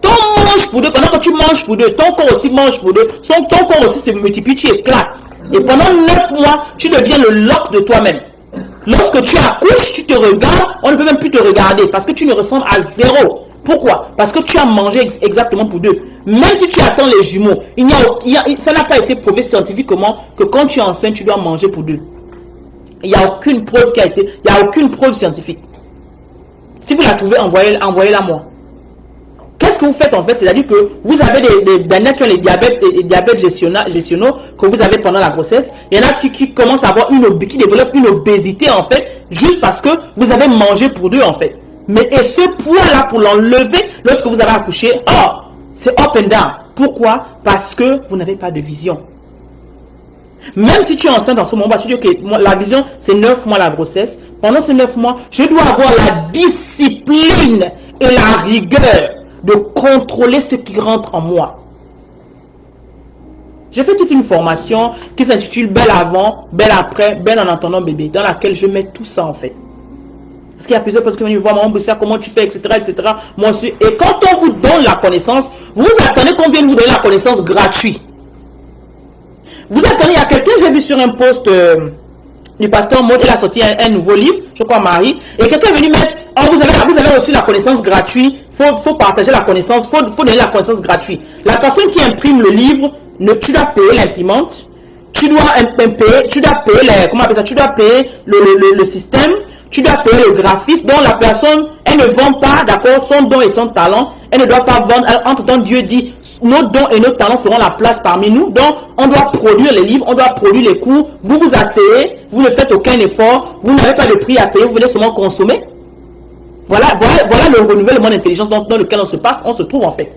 Ton mange pour 2, pendant que tu manges pour 2, ton corps aussi mange pour 2, ton corps aussi se multiplie, tu éclates. Et pendant 9 mois, tu deviens le loc de toi-même. Lorsque tu accouches, tu te regardes, on ne peut même plus te regarder parce que tu ne ressembles à 0. Pourquoi? Parce que tu as mangé exactement pour 2. Même si tu attends les jumeaux, ça n'a pas été prouvé scientifiquement que quand tu es enceinte, tu dois manger pour 2. Il n'y a aucune preuve qui a été, il n'y a aucune preuve scientifique. Si vous la trouvez, envoyez-la moi. Qu'est-ce que vous faites en fait? C'est-à-dire que vous avez des dernières qui ont les diabètes gestionaux que vous avez pendant la grossesse. Il y en a qui commencent à avoir qui développent une obésité en fait, juste parce que vous avez mangé pour deux en fait. Mais et ce poids-là, pour l'enlever lorsque vous avez accouché, oh, c'est up and down. Pourquoi? Parce que vous n'avez pas de vision. Même si tu es enceinte en ce moment, tu dis ok, la vision c'est 9 mois la grossesse. Pendant ces 9 mois, je dois avoir la discipline et la rigueur de contrôler ce qui rentre en moi. J'ai fait toute une formation qui s'intitule Belle avant, Belle après, Belle en entendant bébé, dans laquelle je mets tout ça en fait. Parce qu'il y a plusieurs personnes qui viennent me voir, maman Boussia, comment tu fais, etc., etc. Moi aussi. Et quand on vous donne la connaissance, vous attendez qu'on vienne vous donner la connaissance gratuite. Vous attendez, il y a quelqu'un, j'ai vu sur un post du pasteur Maud, il a sorti un nouveau livre, je crois Marie, et quelqu'un est venu mettre, oh, vous avez reçu la connaissance gratuite, faut partager la connaissance, faut donner la connaissance gratuite. La personne qui imprime le livre, tu dois payer l'imprimante, tu dois payer, comment on appelle ça, tu dois payer le système, tu dois payer le graphiste, donc la personne, elle ne vend pas, d'accord, son don et son talent, elle ne doit pas vendre, entre-temps Dieu dit, nos dons et nos talents feront la place parmi nous, donc on doit produire les livres, on doit produire les cours, vous vous asseyez, vous ne faites aucun effort, vous n'avez pas de prix à payer, vous venez seulement consommer. Voilà le renouvellement d'intelligence dans lequel on se trouve en fait.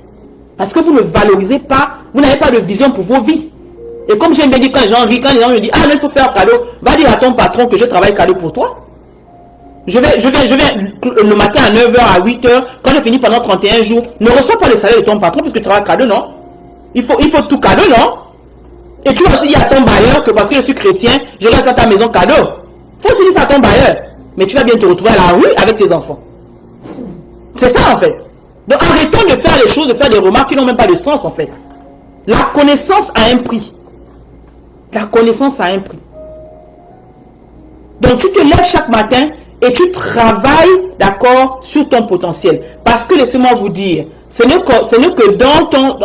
Parce que vous ne valorisez pas, vous n'avez pas de vision pour vos vies. Et comme j'aime bien dire quand les gens rient, quand les gens me disent, ah mais il faut faire cadeau, va dire à ton patron que je travaille cadeau pour toi. Je viens le matin à 9h, à 8h, quand je finis pendant 31 jours, ne reçois pas le salaire de ton patron puisque tu travailles cadeau, non? Il faut tout cadeau, non? Et tu vas aussi dire à ton bailleur que parce que je suis chrétien, je reste à ta maison cadeau. Il faut aussi dire ça à ton bailleur. Mais tu vas bien te retrouver à la rue avec tes enfants. C'est ça en fait. Donc arrêtons de faire les choses, de faire des remarques qui n'ont même pas de sens en fait. La connaissance a un prix. La connaissance a un prix. Donc tu te lèves chaque matin et tu travailles, d'accord, sur ton potentiel. Parce que laissez-moi vous dire, ce n'est que dans ton,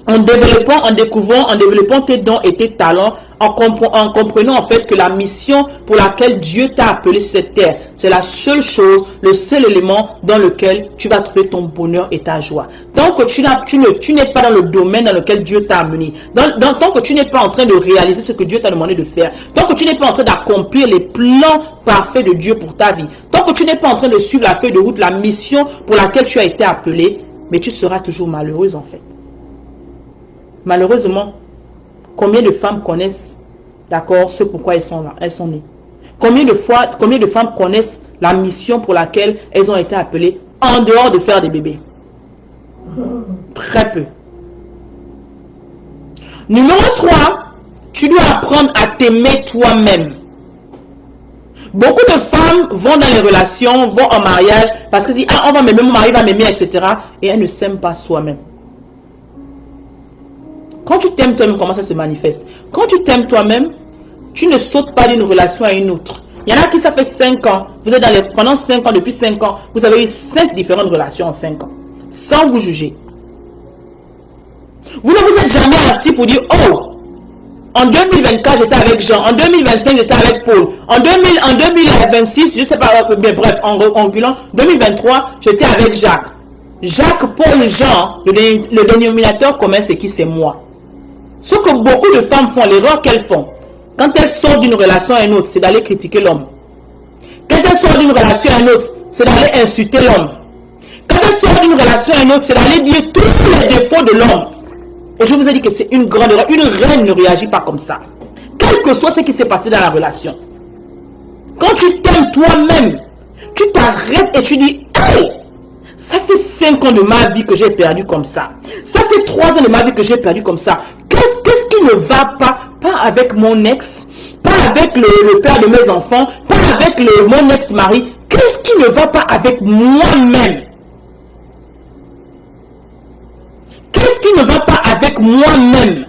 en développant tes dons et tes talents, en comprenant en fait que la mission pour laquelle Dieu t'a appelé sur cette terre, c'est la seule chose, le seul élément dans lequel tu vas trouver ton bonheur et ta joie. Tant que tu n'es pas dans le domaine dans lequel Dieu t'a amené, tant que tu n'es pas en train de réaliser ce que Dieu t'a demandé de faire, tant que tu n'es pas en train d'accomplir les plans parfaits de Dieu pour ta vie, tant que tu n'es pas en train de suivre la feuille de route, la mission pour laquelle tu as été appelé, mais tu seras toujours malheureuse en fait. Malheureusement, combien de femmes connaissent, d'accord, ce pourquoi elles sont là, elles sont nées? Combien de femmes connaissent la mission pour laquelle elles ont été appelées en dehors de faire des bébés? Très peu. Numéro 3, tu dois apprendre à t'aimer toi-même. Beaucoup de femmes vont dans les relations, vont en mariage, parce que si on va m'aimer, mon mari va m'aimer, etc. Et elles ne s'aiment pas soi-même. Quand tu t'aimes toi-même, comment ça se manifeste? Quand tu t'aimes toi-même, tu ne sautes pas d'une relation à une autre. Il y en a qui ça fait 5 ans, vous êtes pendant 5 ans, depuis 5 ans, vous avez eu 5 différentes relations en 5 ans, sans vous juger. Vous ne vous êtes jamais assis pour dire, oh, en 2024 j'étais avec Jean, en 2025 j'étais avec Paul, en 2026, je ne sais pas, mais bref, en reculant, 2023 j'étais avec Jacques. Jacques, Paul, Jean, le dénominateur commun c'est qui? C'est moi. Ce que beaucoup de femmes font, l'erreur qu'elles font, quand elles sortent d'une relation à une autre, c'est d'aller critiquer l'homme. Quand elles sortent d'une relation à une autre, c'est d'aller insulter l'homme. Quand elles sortent d'une relation à une autre, c'est d'aller dire tous les défauts de l'homme. Et je vous ai dit que c'est une grande erreur. Une reine ne réagit pas comme ça. Quel que soit ce qui s'est passé dans la relation. Quand tu t'aimes toi-même, tu t'arrêtes et tu dis, hey! Ça fait 5 ans de ma vie que j'ai perdu comme ça. Ça fait 3 ans de ma vie que j'ai perdu comme ça. Qu'est-ce qui ne va pas? Pas avec mon ex, pas avec le père de mes enfants, pas avec mon ex-mari. Qu'est-ce qui ne va pas avec moi-même? Qu'est-ce qui ne va pas avec moi-même?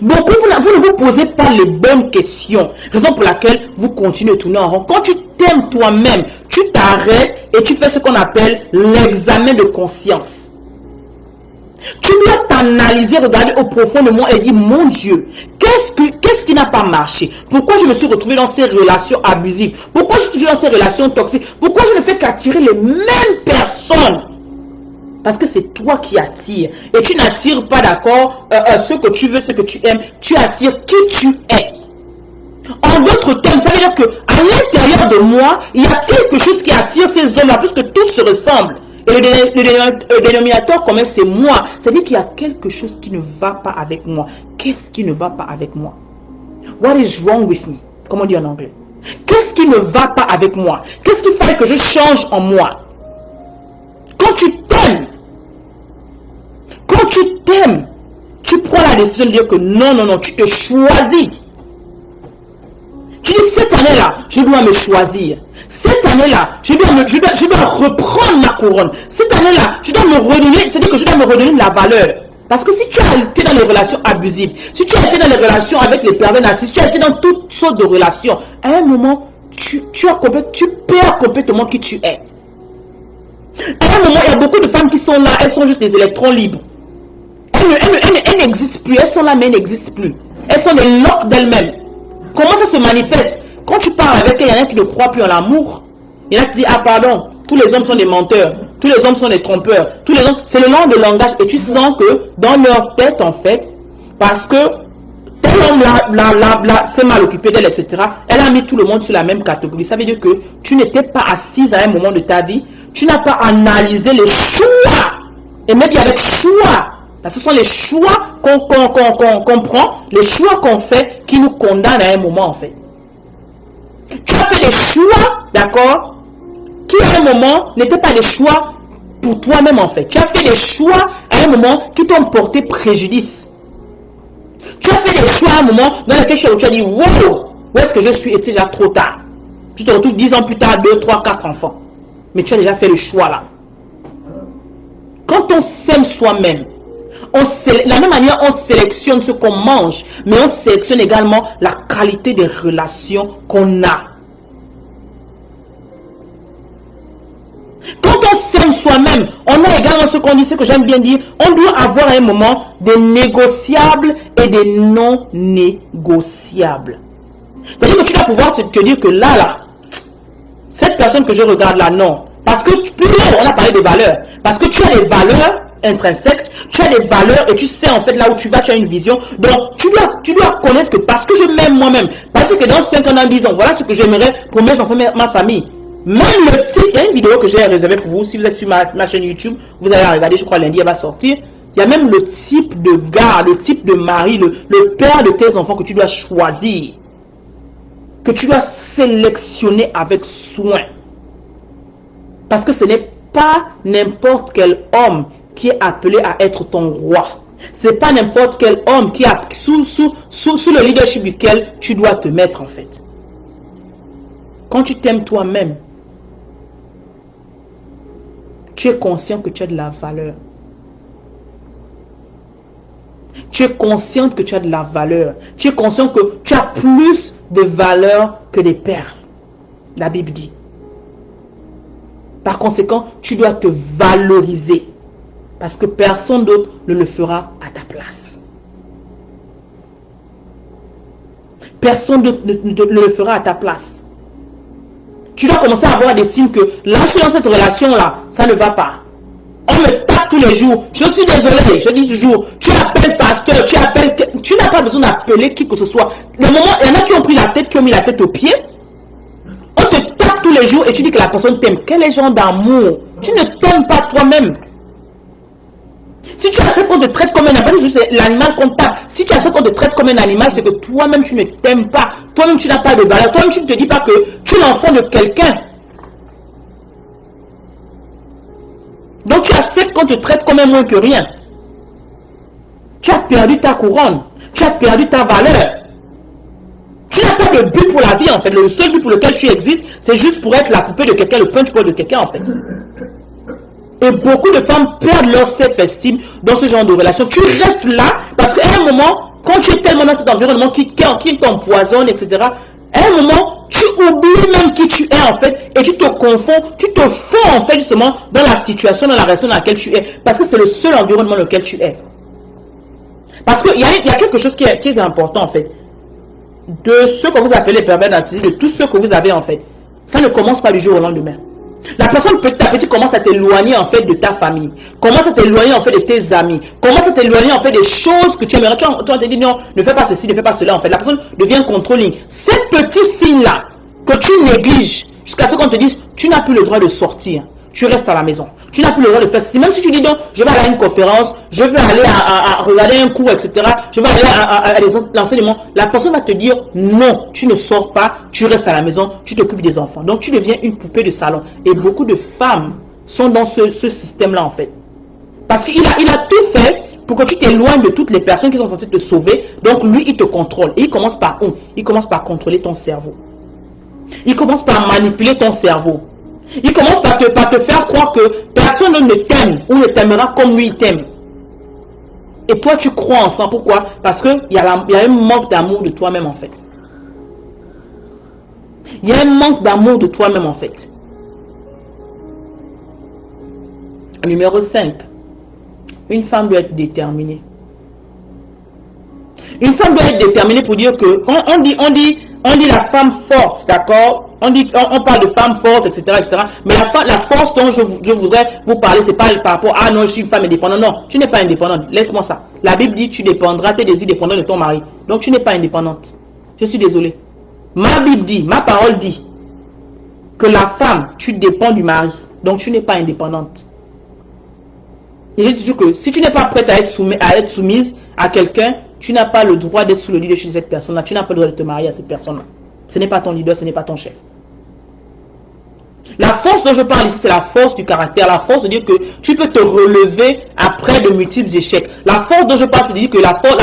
Beaucoup, vous ne vous posez pas les bonnes questions. Raison pour laquelle vous continuez de tourner en rond. Quand tu t'aimes toi-même, tu t'arrêtes et tu fais ce qu'on appelle l'examen de conscience. Tu dois t'analyser, regarder au profond de moi et dire, mon Dieu, qu'est-ce qui n'a pas marché? Pourquoi je me suis retrouvé dans ces relations abusives? Pourquoi je suis toujours dans ces relations toxiques? Pourquoi je ne fais qu'attirer les mêmes personnes? Parce que c'est toi qui attires. Et tu n'attires pas, d'accord, ce que tu veux, ce que tu aimes. Tu attires qui tu es. En d'autres termes, ça veut dire qu'à l'intérieur de moi, il y a quelque chose qui attire ces hommes-là, puisque tous se ressemblent. Et le dénominateur commun, c'est moi. C'est-à-dire qu'il y a quelque chose qui ne va pas avec moi. Qu'est-ce qui ne va pas avec moi? What is wrong with me? Comment on dit en anglais? Qu'est-ce qui ne va pas avec moi? Qu'est-ce qu'il fallait que je change en moi? Quand tu t'aimes, tu prends la décision de dire que non, non, non, tu te choisis. Tu dis, cette année-là, je dois me choisir. Cette année-là, je dois reprendre ma couronne. Cette année-là, je dois me redonner, c'est-à-dire que je dois me redonner de la valeur. Parce que si tu as été dans les relations abusives, si tu as été dans les relations avec les pervers narcissiques, si tu as été dans toutes sortes de relations, à un moment, tu perds complètement qui tu es. À un moment, il y a beaucoup de femmes qui sont là, elles sont juste des électrons libres. Elles n'existent plus, elles sont là mais elles n'existent plus. Elles sont des loques d'elles-mêmes. Comment ça se manifeste? Quand tu parles avec elles, il y en a qui ne croient plus en l'amour. Il y en a qui disent, ah pardon, tous les hommes sont des menteurs, tous les hommes sont des trompeurs, tous les hommes, c'est le nom de langage. Et tu sens que dans leur tête, en fait, parce que tel homme là, c'est mal occupé d'elle, etc. Elle a mis tout le monde sur la même catégorie. Ça veut dire que tu n'étais pas assise à un moment de ta vie, tu n'as pas analysé les choix. Et même avec choix, parce que ce sont les choix qu'on prend, les choix qu'on fait qui nous condamnent à un moment en fait. Tu as fait des choix, d'accord, qui à un moment n'étaient pas des choix pour toi-même en fait. Tu as fait des choix à un moment qui t'ont porté préjudice. Tu as fait des choix à un moment dans lequel tu as dit, wow, où est-ce que je suis? Et c'est déjà trop tard. Tu te retrouves 10 ans plus tard, 2, 3, 4 enfants. Mais tu as déjà fait le choix là. Quand on s'aime soi-même, de la même manière, on sélectionne ce qu'on mange, mais on sélectionne également la qualité des relations qu'on a. Quand on s'aime soi-même, on a également ce qu'on dit, ce que j'aime bien dire, on doit avoir à un moment des négociables et des non négociables. C'est-à-dire que tu dois pouvoir te dire que là, cette personne que je regarde là, non. Parce que, on a parlé des valeurs, parce que tu as des valeurs intrinsèques, tu as des valeurs et tu sais en fait là où tu vas, tu as une vision. Donc tu dois connaître que parce que je m'aime moi-même, parce que dans 5 ans, dans 10 ans, voilà ce que j'aimerais pour mes enfants, ma famille. Même le type, il y a une vidéo que j'ai réservée pour vous, si vous êtes sur ma chaîne YouTube, vous allez la regarder, je crois lundi elle va sortir. Il y a même le type de gars, le type de mari, le père de tes enfants que tu dois choisir, que tu dois sélectionner avec soin. Parce que ce n'est pas n'importe quel homme qui est appelé à être ton roi. Ce n'est pas n'importe quel homme qui a sous le leadership duquel tu dois te mettre en fait. Quand tu t'aimes toi-même, tu es conscient que tu as de la valeur. Tu es consciente que tu as de la valeur. Tu es conscient que tu as plus de valeur que des perles. La Bible dit. Par conséquent, tu dois te valoriser. Parce que personne d'autre ne le fera à ta place. Personne d'autre ne le fera à ta place. Tu dois commencer à avoir des signes que là, je suis dans cette relation-là, ça ne va pas. On me tape tous les jours. Je suis désolé, je dis toujours, tu appelles pasteur, tu n'as pas besoin d'appeler qui que ce soit. Le moment, il y en a qui ont pris la tête, qui ont mis la tête au pied. On te tape tous les jours et tu dis que la personne t'aime. Quel est le genre d'amour? Tu ne t'aimes pas toi-même. Si tu as fait qu'on te traite comme un animal, c'est l'animal qu'on tape. Si tu as fait qu'on te traite comme un animal, c'est que toi-même tu ne t'aimes pas. Toi-même tu n'as pas de valeur. Toi-même tu ne te dis pas que tu es l'enfant de quelqu'un. Donc tu acceptes qu'on te traite comme un moins que rien. Tu as perdu ta couronne. Tu as perdu ta valeur. Tu n'as pas de but pour la vie en fait. Le seul but pour lequel tu existes, c'est juste pour être la poupée de quelqu'un, le punch-ball de quelqu'un en fait. Et beaucoup de femmes perdent leur self-esteem dans ce genre de relation. Tu restes là parce qu'à un moment, quand tu es tellement dans cet environnement qui t'empoisonne, etc., à un moment, tu oublies même qui tu es en fait et tu te confonds, tu te fonds en fait justement dans la situation, dans la relation dans laquelle tu es. Parce que c'est le seul environnement dans lequel tu es. Parce qu'il y a quelque chose qui est important en fait. De ceux que vous appelez les pervers narcissiques, de tous ceux que vous avez en fait, ça ne commence pas du jour au lendemain. La personne petit à petit commence à t'éloigner en fait de ta famille, commence à t'éloigner en fait de tes amis, commence à t'éloigner en fait des choses que tu aimerais. Tu vas te dire non, ne fais pas ceci, ne fais pas cela en fait. La personne devient contrôling. Ces petits signes là que tu négliges jusqu'à ce qu'on te dise tu n'as plus le droit de sortir. Tu restes à la maison. Tu n'as plus le droit de faire ceci. Même si tu dis donc, je vais aller à une conférence, je vais aller à regarder un cours, etc. Je vais aller à l'enseignement. La personne va te dire non, tu ne sors pas, tu restes à la maison, tu t'occupes des enfants. Donc tu deviens une poupée de salon. Et beaucoup de femmes sont dans ce système-là en fait. Parce qu'il a tout fait pour que tu t'éloignes de toutes les personnes qui sont censées te sauver. Donc lui, il te contrôle. Et il commence par où? Il commence par contrôler ton cerveau. Il commence par manipuler ton cerveau. Il commence par te faire croire que personne ne t'aime ou ne t'aimera comme lui il t'aime. Et toi, tu crois en ça. Pourquoi? Parce qu'il y a un manque d'amour de toi-même en fait. Il y a un manque d'amour de toi-même en fait. Numéro 5. Une femme doit être déterminée. Une femme doit être déterminée pour dire que, on dit la femme forte, d'accord? On parle de femme forte, etc., etc. Mais la force dont je voudrais vous parler, c'est pas par rapport à, ah non, je suis une femme indépendante. Non, tu n'es pas indépendante. Laisse-moi ça. La Bible dit, tu dépendras, tes désirs dépendront de ton mari. Donc, tu n'es pas indépendante. Je suis désolé. Ma Bible dit, ma parole dit, que la femme, tu dépends du mari. Donc, tu n'es pas indépendante. Et je dis que si tu n'es pas prête à être soumise à quelqu'un, tu n'as pas le droit d'être sous le leadership de cette personne-là. Tu n'as pas le droit de te marier à cette personne-là. Ce n'est pas ton leader, ce n'est pas ton chef. La force dont je parle ici, c'est la force du caractère. La force de dire que tu peux te relever après de multiples échecs. La force dont je parle, c'est de dire que la force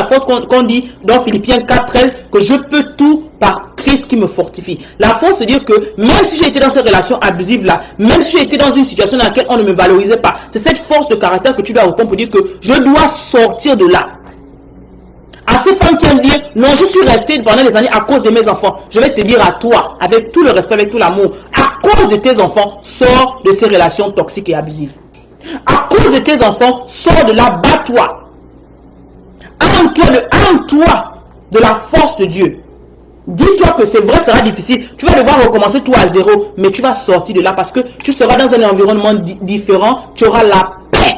qu'on dit dans Philippiens 4:13, que je peux tout par Christ qui me fortifie. La force de dire que même si j'ai été dans cette relation abusive-là, même si j'ai été dans une situation dans laquelle on ne me valorisait pas, c'est cette force de caractère que tu dois reprendre pour dire que je dois sortir de là. À ces femmes qui aiment dire, non, je suis restée pendant des années à cause de mes enfants. Je vais te dire à toi, avec tout le respect, avec tout l'amour, à cause de tes enfants, sors de ces relations toxiques et abusives. À cause de tes enfants, sors de là, bats-toi. Arme-toi de la force de Dieu. Dis-toi que c'est vrai, ça sera difficile. Tu vas devoir recommencer tout à zéro, mais tu vas sortir de là parce que tu seras dans un environnement différent. Tu auras la paix,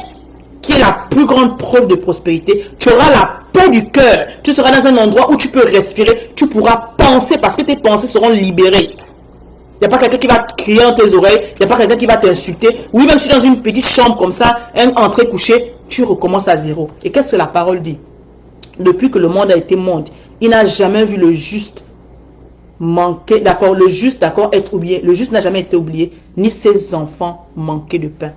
qui est la plus grande preuve de prospérité. Tu auras la paix du cœur. Tu seras dans un endroit où tu peux respirer. Tu pourras penser parce que tes pensées seront libérées. Il n'y a pas quelqu'un qui va crier dans tes oreilles. Il n'y a pas quelqu'un qui va t'insulter. Oui, même si dans une petite chambre comme ça, un entrée couché, tu recommences à zéro. Et qu'est-ce que la parole dit? Depuis que le monde a été monde, il n'a jamais vu le juste manquer, d'accord, le juste, d'accord, être oublié. Le juste n'a jamais été oublié, ni ses enfants manquer de pain.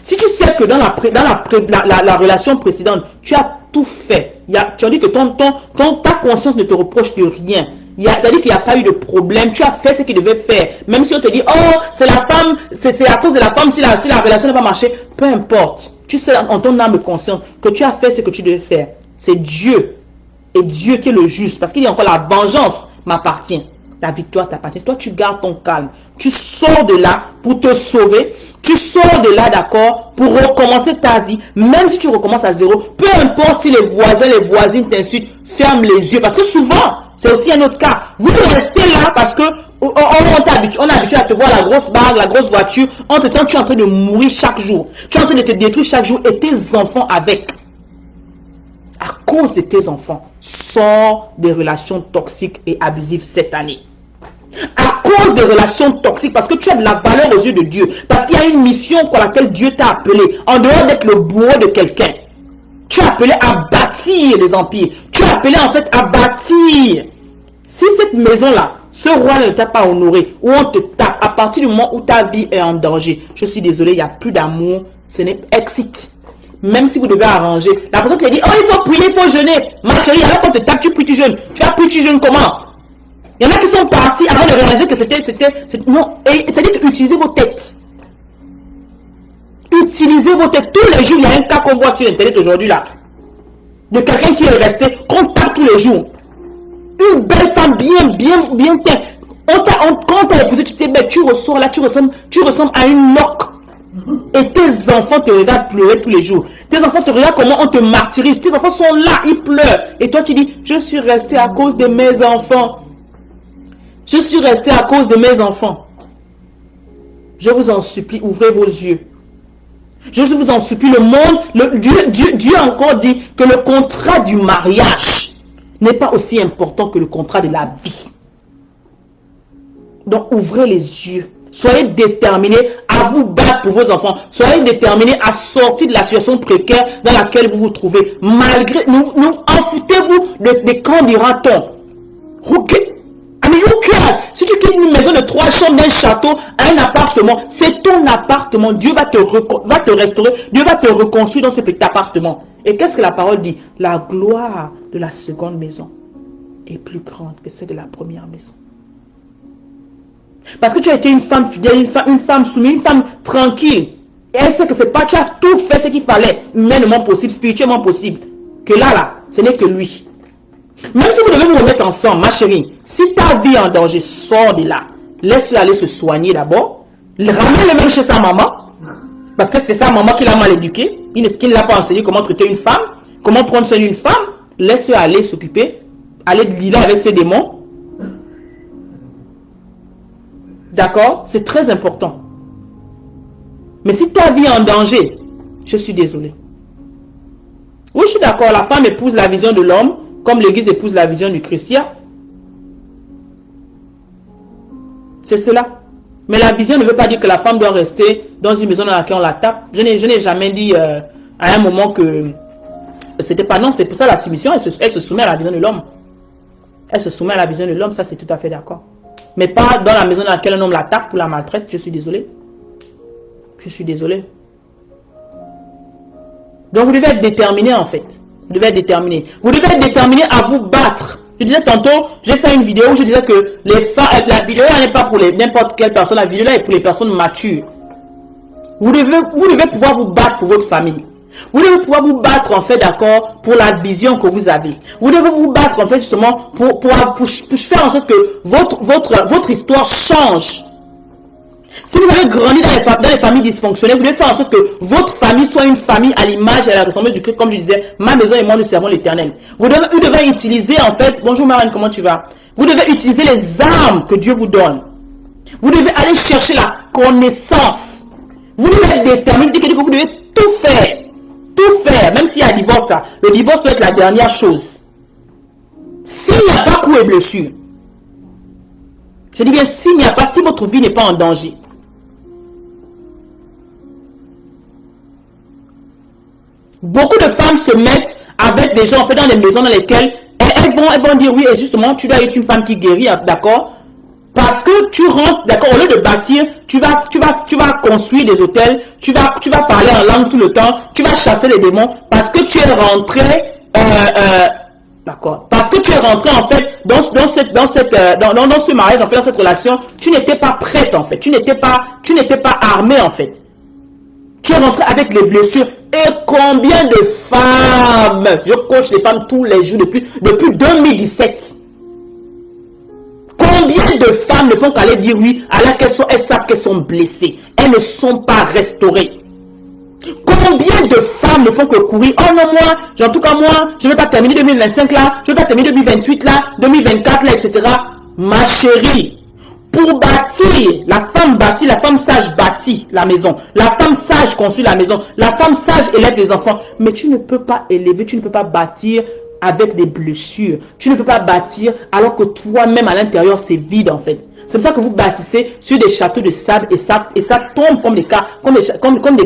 Si tu sais que dans la relation précédente, tu as tout fait, tu as dit que ta conscience ne te reproche de rien, tu as dit qu'il n'y a pas eu de problème, tu as fait ce qu'il devait faire, même si on te dit, oh, c'est la femme, c'est à cause de la femme, si la relation n'a pas marché, peu importe, tu sais en ton âme consciente que tu as fait ce que tu devais faire, c'est Dieu, et Dieu qui est le juste, parce qu'il y a encore la vengeance m'appartient. Ta victoire t'appartient. Toi, tu gardes ton calme. Tu sors de là pour te sauver. Tu sors de là, d'accord, pour recommencer ta vie. Même si tu recommences à zéro, peu importe si les voisins, les voisines t'insultent, ferme les yeux. Parce que souvent, c'est aussi un autre cas. Vous restez là parce que on est habitué à te voir la grosse bague, la grosse voiture. Entre-temps, tu es en train de mourir chaque jour. Tu es en train de te détruire chaque jour et tes enfants avec. À cause de tes enfants, sors des relations toxiques et abusives cette année. À cause des relations toxiques, parce que tu as de la valeur aux yeux de Dieu, parce qu'il y a une mission pour laquelle Dieu t'a appelé, en dehors d'être le bourreau de quelqu'un. Tu es appelé à bâtir des empires. Tu es appelé en fait à bâtir. Si cette maison-là, ce roi ne t'a pas honoré, ou on te tape, à partir du moment où ta vie est en danger, je suis désolé, il n'y a plus d'amour, ce n'est exit. Même si vous devez arranger, la personne qui a dit, oh, il faut prier, il faut jeûner. Ma chérie, alors qu'on te tape, tu pries, tu jeûnes. Tu as pris, tu jeûnes comment? Il y en a qui sont partis avant de réaliser que c'était non. Et c'est-à-dire utilisez vos têtes. Utilisez vos têtes. Tous les jours, il y a un cas qu'on voit sur Internet aujourd'hui là. De quelqu'un qui est resté, qu'on tape tous les jours. Une belle femme bien teinte. Quand on t'a épousé, tu t'es bête, tu ressors là, tu ressembles à une loque. Et tes enfants te regardent pleurer tous les jours. Tes enfants te regardent comment on te martyrise. Tes enfants sont là, ils pleurent. Et toi, tu dis, je suis resté à cause de mes enfants. Je suis resté à cause de mes enfants. Je vous en supplie, ouvrez vos yeux. Je vous en supplie, le monde, Dieu a encore dit que le contrat du mariage n'est pas aussi important que le contrat de la vie. Donc, ouvrez les yeux. Soyez déterminés à vous battre pour vos enfants. Soyez déterminés à sortir de la situation précaire dans laquelle vous vous trouvez. Malgré, enfoutez-vous des camps dira-t-on. Si tu quittes une maison de 3 chambres, d'un château à un appartement, c'est ton appartement. Dieu va te restaurer. Dieu va te reconstruire dans ce petit appartement. Et qu'est-ce que la parole dit? La gloire de la seconde maison est plus grande que celle de la première maison. Parce que tu as été une femme fidèle, une femme soumise, une femme tranquille. Et elle sait que c'est pas, tu as tout fait ce qu'il fallait, humainement possible, spirituellement possible. Que là, ce n'est que lui. Même si vous devez vous remettre ensemble, ma chérie, si ta vie est en danger, sors de là. Laisse-le aller se soigner d'abord. Ramène-le même chez sa maman. Parce que c'est sa maman qui l'a mal éduqué. Qui ne l'a pas enseigné comment traiter une femme, comment prendre soin d'une femme. Laisse-le aller s'occuper, aller dealer avec ses démons. D'accord? C'est très important. Mais si ta vie est en danger, je suis désolé. Oui, je suis d'accord. La femme épouse la vision de l'homme, comme l'église épouse la vision du Christ. C'est cela. Mais la vision ne veut pas dire que la femme doit rester dans une maison dans laquelle on la tape. Je n'ai jamais dit à un moment que c'était pas non. C'est pour ça la soumission, elle se soumet à la vision de l'homme. Elle se soumet à la vision de l'homme, ça c'est tout à fait d'accord. Mais pas dans la maison dans laquelle un homme la tape ou la maltraite. Je suis désolé. Je suis désolé. Donc vous devez être déterminé en fait. Vous devez être déterminé. Vous devez être déterminé à vous battre. Je disais tantôt, j'ai fait une vidéo où je disais que les femmes, la vidéo n'est pas pour n'importe quelle personne, la vidéo là est pour les personnes matures. Vous devez pouvoir vous battre pour votre famille. Vous devez pouvoir vous battre en fait, d'accord, pour la vision que vous avez. Vous devez vous battre en fait justement pour faire en sorte que votre histoire change. Si vous avez grandi dans les familles dysfonctionnelles, vous devez faire en sorte que votre famille soit une famille à l'image et à la ressemblance du Christ, comme je disais, ma maison et moi nous servons l'Éternel. Vous devez utiliser en fait, bonjour Marine, comment tu vas? Vous devez utiliser les armes que Dieu vous donne. Vous devez aller chercher la connaissance. Vous devez être déterminé, que vous devez tout faire. Tout faire, même s'il y a un divorce, là, le divorce doit être la dernière chose. S'il n'y a pas coup et blessure, je dis bien s'il n'y a pas, si votre vie n'est pas en danger. Beaucoup de femmes se mettent avec des gens en fait dans les maisons dans lesquelles elles vont dire oui, et justement, tu dois être une femme qui guérit, d'accord? Parce que tu rentres, d'accord, au lieu de bâtir, tu vas construire des hôtels, tu vas parler en langue tout le temps, tu vas chasser les démons, parce que tu es rentré, d'accord, parce que tu es rentré en fait dans ce mariage, en fait, dans cette relation, tu n'étais pas prête en fait, tu n'étais pas armée en fait. Tu es rentré avec les blessures. Et combien de femmes, je coach les femmes tous les jours depuis 2017. Combien de femmes ne font qu'aller dire oui, alors elles savent qu'elles sont blessées. Elles ne sont pas restaurées. Combien de femmes ne font que courir? Oh non, moi, en tout cas moi, je ne vais pas terminer 2025 là, je ne vais pas terminer 2028 là, 2024 là, etc. Ma chérie, pour bâtir, la femme sage bâtit la maison. La femme sage construit la maison. La femme sage élève les enfants. Mais tu ne peux pas élever, tu ne peux pas bâtir avec des blessures. Tu ne peux pas bâtir alors que toi-même à l'intérieur c'est vide en fait. C'est pour ça que vous bâtissez sur des châteaux de sable et ça tombe comme des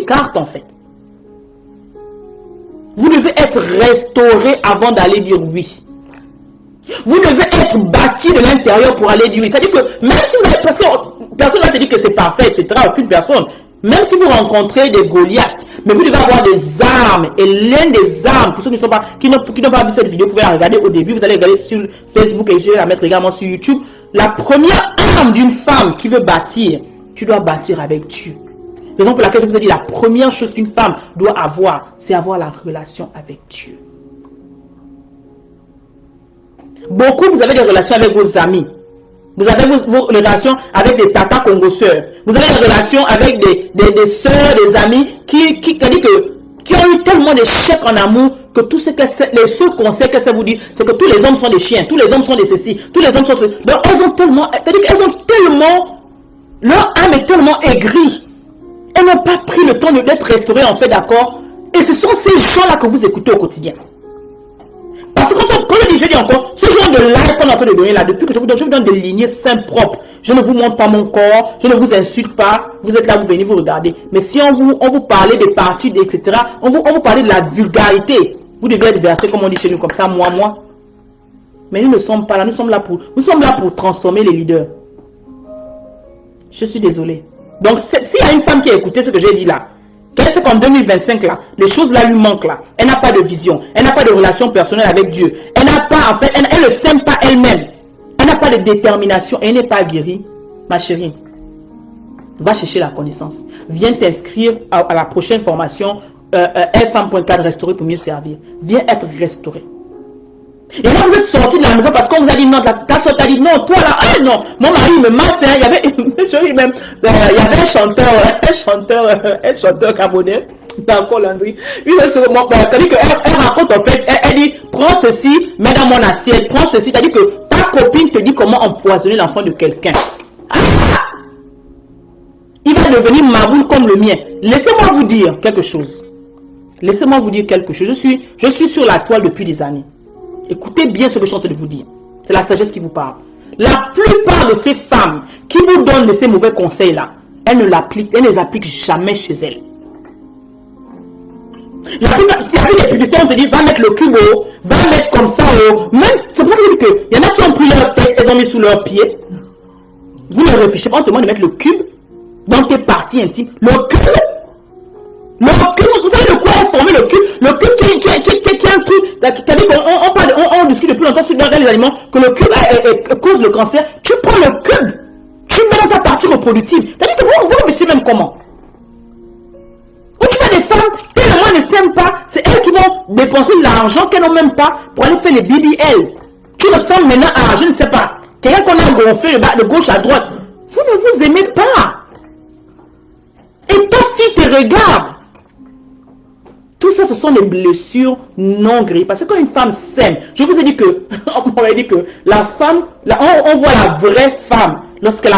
cartes en fait. Vous devez être restauré avant d'aller dire oui. Vous devez être bâti de l'intérieur pour aller dire oui. C'est-à-dire que même si vous avez, parce que personne ne va te dire que c'est parfait, etc. Aucune personne. Même si vous rencontrez des Goliaths, mais vous devez avoir des armes. Et l'une des armes, pour ceux qui n'ont pas vu cette vidéo, vous pouvez la regarder au début. Vous allez regarder sur Facebook et je vais la mettre également sur YouTube. La première arme d'une femme qui veut bâtir, tu dois bâtir avec Dieu. Raison pour laquelle je vous ai dit, la première chose qu'une femme doit avoir, c'est avoir la relation avec Dieu. Beaucoup, vous avez des relations avec vos amis. Vous avez vos relations avec des tatas congosseurs. Vous avez des relations avec des sœurs, des amis qui ont eu tellement d'échecs en amour que tout ce que les seuls conseils que ça vous dit, c'est que tous les hommes sont des chiens, tous les hommes sont des ceci, tous les hommes sont ceci. Donc elles ont tellement, leur âme est tellement aigrie. Elles n'ont pas pris le temps d'être restaurées en fait, d'accord? Et ce sont ces gens-là que vous écoutez au quotidien. Parce que quand je dis encore, ce genre de live qu'on est en train de donner là, depuis que je vous donne des lignées saintes propres. Je ne vous montre pas mon corps, je ne vous insulte pas, vous êtes là, vous venez vous regarder. Mais si on vous parlait des parties, etc., on vous parlait de la vulgarité, vous devez être versé, comme on dit chez nous, comme ça, moi. Mais nous ne sommes pas là, nous sommes là pour transformer les leaders. Je suis désolé. Donc, s'il y a une femme qui a écouté ce que j'ai dit là, qu'est-ce qu'en 2025 là, les choses là lui manquent là. Elle n'a pas de vision, elle n'a pas de relation personnelle avec Dieu. Elle n'a pas, en fait, elle ne s'aime pas elle-même. Elle n'a pas de détermination, elle n'est pas guérie. Ma chérie, va chercher la connaissance. Viens t'inscrire à la prochaine formation Femme.4 restaurer pour mieux servir. Viens être restauré. Et là, vous êtes sorti de la maison parce qu'on vous a dit non, ta soeur t'a dit non, toi là, ah non, mon mari me masse, hein, il y avait un chanteur camerounais, d'accord, Landry. Elle raconte en fait, elle dit, prends ceci, mets dans mon assiette, prends ceci, c'est-à-dire que ta copine te dit comment empoisonner l'enfant de quelqu'un. Ah, il va devenir maboule comme le mien. Laissez-moi vous dire quelque chose. Laissez-moi vous dire quelque chose. Je suis sur la toile depuis des années. Écoutez bien ce que je suis en train de vous dire. C'est la sagesse qui vous parle. La plupart de ces femmes qui vous donnent de ces mauvais conseils-là, elles ne les appliquent jamais chez elles. La plupart des publicités, on te dit, va mettre le cube haut, va mettre comme ça haut. Même, c'est pour ça que je dis qu'il y en a qui ont pris leur tête, elles ont mis sous leurs pieds. Vous ne réfléchissez pas, on te demande de mettre le cube dans tes parties intimes. Le cube, vous savez de quoi est formé le cube? Le cube qui est un truc, on discute depuis longtemps dans les aliments, que le cube cause le cancer. Tu prends le cube, tu le mets dans ta partie reproductive. C'est-à-dire que vous réfléchissez même comment? Ou tu vois des femmes, tellement elles ne s'aiment pas, c'est elles qui vont dépenser de l'argent qu'elles n'ont même pas pour aller faire les BBL. Tu ressembles maintenant à, je ne sais pas, quelqu'un qu'on a gonflé de gauche à droite. Vous ne vous aimez pas. Et ta fille te regarde. Tout ça, ce sont des blessures non guéries. Parce que quand une femme s'aime, je vous ai dit que, on m'avait dit que la femme, on voit la vraie femme lorsqu'elle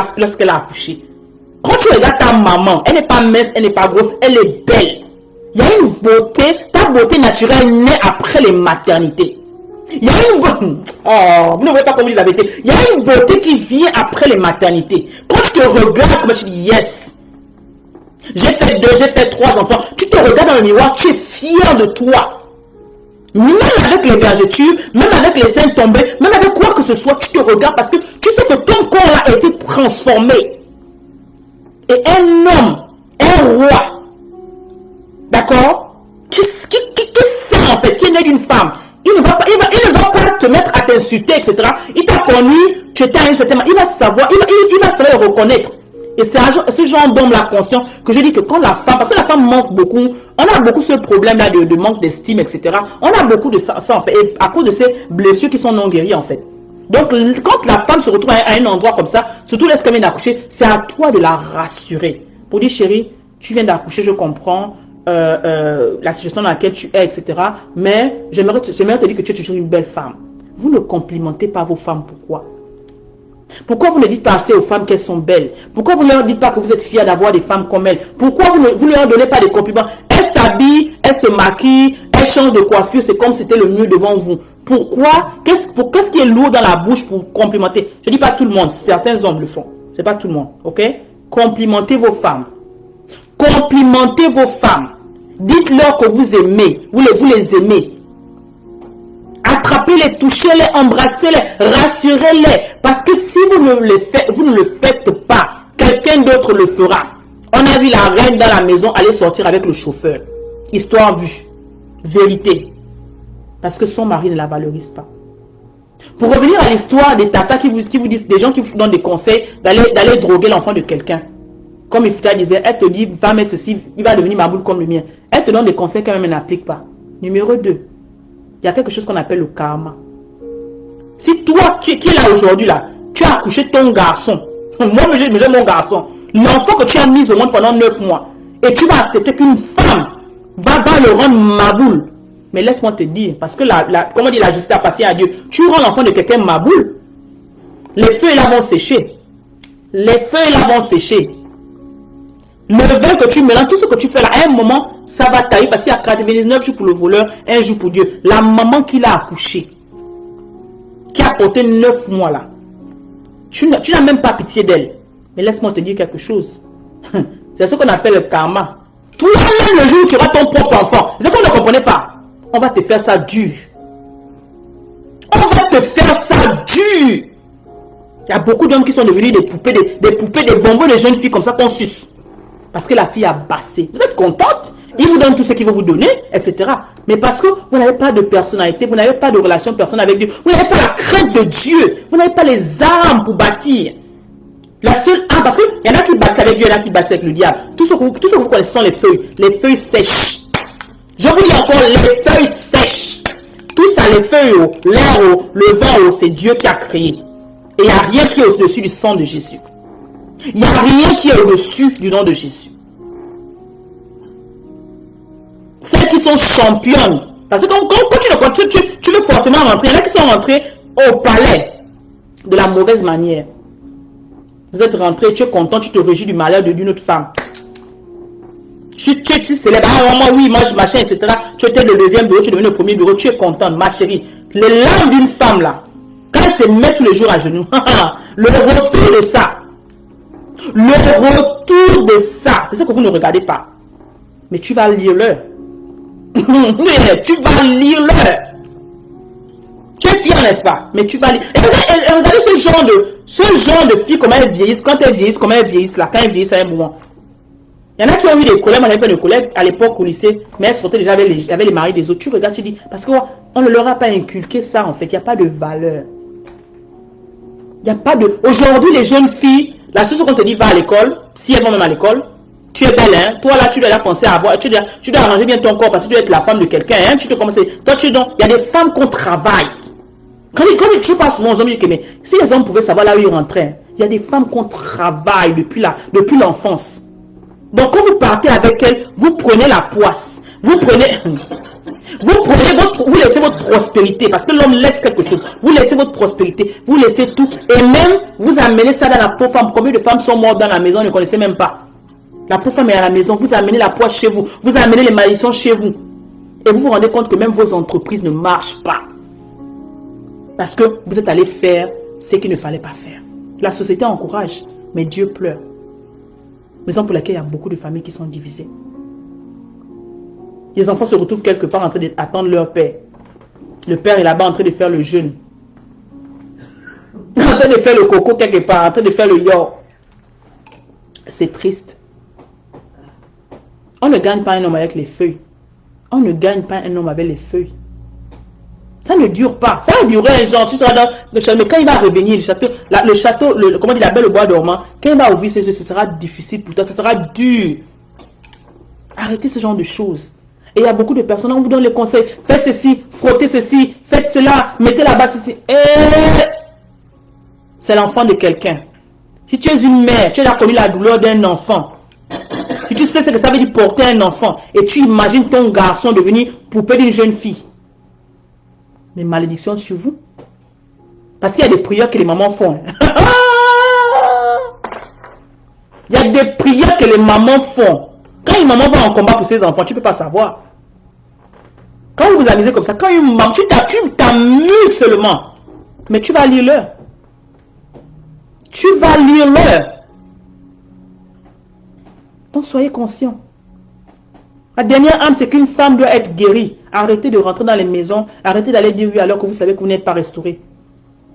a accouché. Quand tu regardes ta maman, elle n'est pas mince, elle n'est pas grosse, elle est belle. Il y a une beauté, ta beauté naturelle naît après les maternités. Il y a une bonne, oh, vous ne voyez pas comme vous les avez été. Il y a une beauté qui vient après les maternités. Quand tu te regardes, tu dis yes. J'ai fait 2, j'ai fait 3 enfants. Tu te regardes dans le miroir, tu es fier de toi. Même avec les vergetures, même avec les seins tombés, même avec quoi que ce soit, tu te regardes parce que tu sais que ton corps a été transformé. Et un homme, un roi, d'accord, qui sait en fait, qui est né d'une femme, il ne va pas te mettre à t'insulter, etc. Il t'a connu, tu étais à un certain moment, il va savoir, il va savoir le reconnaître. Et c'est ce genre d'homme là conscient que je dis que quand la femme, parce que la femme manque beaucoup, on a beaucoup ce problème là de manque d'estime, etc. On a beaucoup de ça en fait, et à cause de ces blessures qui sont non guéries en fait. Donc quand la femme se retrouve à un endroit comme ça, surtout lorsqu'elle vient d'accoucher, c'est à toi de la rassurer. Pour dire chérie, tu viens d'accoucher, je comprends la situation dans laquelle tu es, etc. Mais j'aimerais te dire que tu es toujours une belle femme. Vous ne complimentez pas vos femmes, pourquoi? Pourquoi vous ne dites pas assez aux femmes qu'elles sont belles? Pourquoi vous ne leur dites pas que vous êtes fiers d'avoir des femmes comme elles? Pourquoi vous ne leur donnez pas des compliments? Elles s'habillent, elles se maquillent, elles changent de coiffure, c'est comme si c'était le mieux devant vous. Pourquoi? Qu'est-ce qui est lourd dans la bouche pour complimenter? Je ne dis pas tout le monde, certains hommes le font. Ce n'est pas tout le monde, ok? Complimentez vos femmes. Complimentez vos femmes. Dites-leur que vous aimez, vous les aimez. Attrapez-les, touchez-les, embrassez-les, rassurez-les. Parce que si vous ne le faites pas, quelqu'un d'autre le fera. On a vu la reine dans la maison aller sortir avec le chauffeur. Histoire vue. Vérité. Parce que son mari ne la valorise pas. Pour revenir à l'histoire des tatas qui vous disent, des gens qui vous donnent des conseils d'aller droguer l'enfant de quelqu'un. Comme Ifuta disait, elle te dit, va mettre ceci, il va devenir ma boule comme le mien. Elle te donne des conseils qu'elle-même n'applique pas. Numéro 2. Il y a quelque chose qu'on appelle le karma. Si toi, qui est là aujourd'hui, là, Tu as accouché ton garçon. Moi, j'ai mon garçon. L'enfant que tu as mis au monde pendant 9 mois. Et tu vas accepter qu'une femme va le rendre maboule. Mais laisse-moi te dire, parce que comment dire, la justice appartient à Dieu. Tu rends l'enfant de quelqu'un maboule. Les feuilles là vont sécher. Les feuilles là vont sécher. Le vin que tu mélanges, tout ce que tu fais là, à un moment, ça va tailler parce qu'il y a 99 jours pour le voleur, 1 jour pour Dieu. La maman qui l'a accouché, qui a porté 9 mois là, tu n'as même pas pitié d'elle. Mais laisse-moi te dire quelque chose. C'est ce qu'on appelle le karma. Toi-même, le jour où tu auras ton propre enfant, c'est ce qu'on ne comprenait pas. On va te faire ça dur. On va te faire ça dur. Il y a beaucoup d'hommes qui sont devenus des poupées, des bonbons de jeunes filles comme ça qu'on suce. Parce que la fille a bassé. Vous êtes contente, il vous donne tout ce qu'il veut vous donner, etc. Mais parce que vous n'avez pas de personnalité, vous n'avez pas de relation personnelle avec Dieu, vous n'avez pas la crainte de Dieu, vous n'avez pas les armes pour bâtir. La seule arme, parce qu'il y en a qui bâtissent avec Dieu, il y en a qui bâtissent avec le diable. Tout ce que vous connaissez sont les feuilles sèches. Je vous dis encore, les feuilles sèches. Tout ça, les feuilles, l'air, le vent, c'est Dieu qui a créé. Et il n'y a rien qui est au-dessus du sang de Jésus. Il n'y a rien qui est au-dessus du nom de Jésus. Celles qui sont championnes. Parce que quand tu veux forcément rentrer, il y en a qui sont rentrés au palais de la mauvaise manière. Vous êtes rentré, tu es content, tu te réjouis du malheur d'une autre femme. Tu célèbres, ah moi oui, moi je machin, etc. Tu étais le deuxième bureau, tu es devenu le premier bureau, tu es contente, ma chérie. Les larmes d'une femme là, quand elle se met tous les jours à genoux, le retour de ça, c'est ce que vous ne regardez pas. Mais tu vas lire l'heure. Tu vas lire l'heure. Tu es fier, n'est-ce pas? Mais tu vas lire. Et regardez ce genre de filles, comment elles vieillissent, quand elles vieillissent, comment elles vieillissent là, quand elles vieillissent à un moment. Il y en a qui ont eu des collègues, moi j'avais pas de collègues à l'époque au lycée, mais elles sortaient déjà avec les maris des autres. Tu regardes, tu dis, parce qu'on ne leur a pas inculqué ça en fait, il n'y a pas de valeur. Il n'y a pas de... Aujourd'hui, les jeunes filles, la seule chose qu'on te dit, va à l'école, si elles vont même à l'école, tu es belle, hein. Toi là, tu dois penser à avoir, tu dois arranger bien ton corps parce que tu dois être la femme de quelqu'un, hein. Tu te commences, toi tu donc, il y a des femmes qu'on travaille. Quand je parle souvent aux hommes, je dis que mais si les hommes pouvaient savoir là où ils rentraient, il y a des femmes qu'on travaille depuis l'enfance. Donc quand vous partez avec elles, vous prenez la poisse, vous laissez votre prospérité, parce que l'homme laisse quelque chose, vous laissez votre prospérité, vous laissez tout, et même vous amenez ça dans la pauvre femme. Combien de femmes sont mortes dans la maison, ne connaissez même pas. La pauvre femme est à la maison, vous amenez la poisse chez vous, vous amenez les malédictions chez vous, et vous vous rendez compte que même vos entreprises ne marchent pas. Parce que vous êtes allé faire ce qu'il ne fallait pas faire. La société encourage, mais Dieu pleure. Raison pour laquelle il y a beaucoup de familles qui sont divisées. Les enfants se retrouvent quelque part en train d'attendre leur père. Le père est là-bas en train de faire le jeûne. En train de faire le coco quelque part, en train de faire le yo. C'est triste. On ne gagne pas un homme avec les feuilles. On ne gagne pas un homme avec les feuilles. Ça ne dure pas. Ça va durer un genre. Tu seras dans le château. Mais quand il va revenir, le château, comment dire, la belle au bois dormant, quand il va ouvrir ses yeux, ce sera difficile pour toi. Ce sera dur. Arrêtez ce genre de choses. Et il y a beaucoup de personnes, on vous donne les conseils. Faites ceci, frottez ceci, faites cela, mettez là-bas ceci. Et c'est l'enfant de quelqu'un. Si tu es une mère, tu as connu la douleur d'un enfant. Si tu sais ce que ça veut dire porter un enfant, et tu imagines ton garçon devenir poupée d'une jeune fille. Mais malédiction sur vous. Parce qu'il y a des prières que les mamans font. Il y a des prières que les mamans font. Quand une maman va en combat pour ses enfants, tu ne peux pas savoir. Quand vous vous amusez comme ça, quand une maman, tu t'amuses seulement. Mais tu vas lire l'heure. Tu vas lire l'heure. Donc soyez conscients. La dernière âme, c'est qu'une femme doit être guérie. Arrêtez de rentrer dans les maisons. Arrêtez d'aller dire oui alors que vous savez que vous n'êtes pas restauré.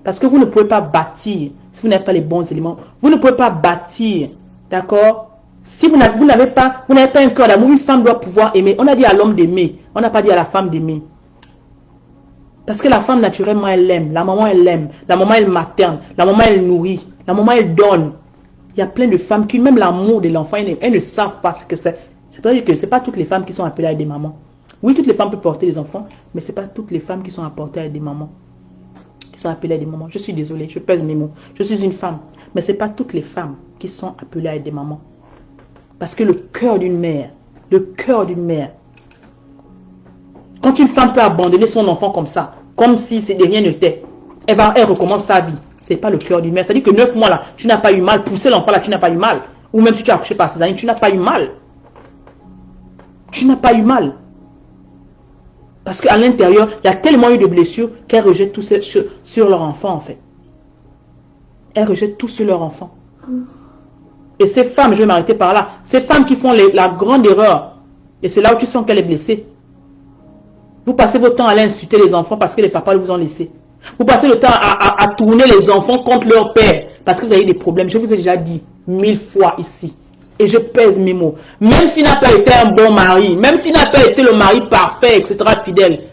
Parce que vous ne pouvez pas bâtir si vous n'avez pas les bons éléments. Vous ne pouvez pas bâtir. D'accord? Si vous n'avez pas un cœur d'amour, une femme doit pouvoir aimer. On a dit à l'homme d'aimer. On n'a pas dit à la femme d'aimer. Parce que la femme, naturellement, elle aime. La maman, elle aime. La maman, elle materne. La maman, elle nourrit. La maman, elle donne. Il y a plein de femmes qui, même l'amour de l'enfant, elles ne savent pas ce que c'est. C'est-à-dire que ce n'est pas toutes les femmes qui sont appelées à être des mamans. Oui, toutes les femmes peuvent porter des enfants, mais ce n'est pas toutes les femmes qui sont apportées à être des mamans. qui sont appelées à des mamans. Je suis désolée, je pèse mes mots. Je suis une femme. Mais ce n'est pas toutes les femmes qui sont appelées à être des mamans. Parce que le cœur d'une mère, quand une femme peut abandonner son enfant comme ça, comme si de rien n'était, elle recommence sa vie. Ce n'est pas le cœur d'une mère. C'est-à-dire que 9 mois là, tu n'as pas eu mal. Pousser l'enfant là, tu n'as pas eu mal. Ou même si tu as accouché par césarienne, tu n'as pas eu mal. Tu n'as pas eu mal. Parce qu'à l'intérieur, il y a tellement eu de blessures qu'elles rejettent tout sur leur enfant en fait. Elles rejettent tout sur leur enfant. Et ces femmes, je vais m'arrêter par là, ces femmes qui font la grande erreur, et c'est là où tu sens qu'elle est blessée. Vous passez votre temps à aller insulter les enfants parce que les papas vous ont laissé. Vous passez le temps à tourner les enfants contre leur père parce que vous avez des problèmes. Je vous ai déjà dit 1000 fois ici. Et je pèse mes mots. Même s'il n'a pas été un bon mari, même s'il n'a pas été le mari parfait, etc., fidèle,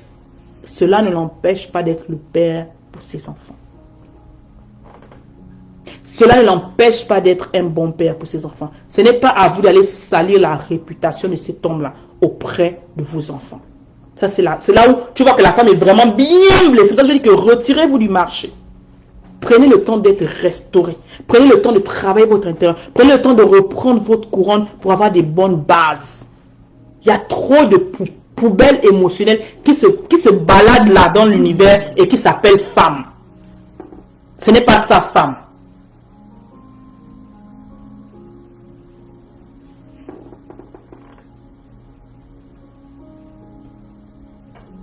cela ne l'empêche pas d'être le père pour ses enfants. Cela ne l'empêche pas d'être un bon père pour ses enfants. Ce n'est pas à vous d'aller salir la réputation de cet homme-là auprès de vos enfants. Ça, c'est là où tu vois que la femme est vraiment bien blessée. C'est pour ça que je dis que retirez-vous du marché. Prenez le temps d'être restauré. Prenez le temps de travailler votre intérieur. Prenez le temps de reprendre votre couronne pour avoir des bonnes bases. Il y a trop de poubelles émotionnelles qui se baladent là dans l'univers et qui s'appellent femme. Ce n'est pas ça, femme.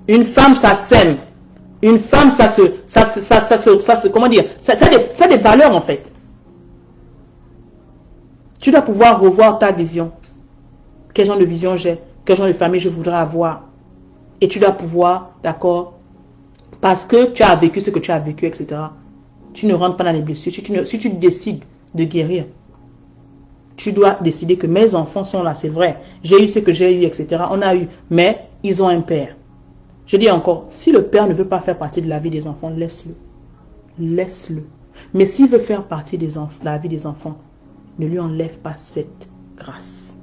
Une femme, ça s'aime. Une femme, comment dire, ça a des valeurs en fait. Tu dois pouvoir revoir ta vision. Quel genre de vision j'ai? Quel genre de famille je voudrais avoir? Et tu dois pouvoir, d'accord, parce que tu as vécu ce que tu as vécu, etc. Tu ne rentres pas dans les blessures. Si tu décides de guérir, tu dois décider que mes enfants sont là, c'est vrai. J'ai eu ce que j'ai eu, etc. On a eu, mais ils ont un père. Je dis encore, si le père ne veut pas faire partie de la vie des enfants, laisse-le. Laisse-le. Mais s'il veut faire partie de la vie des enfants, ne lui enlève pas cette grâce.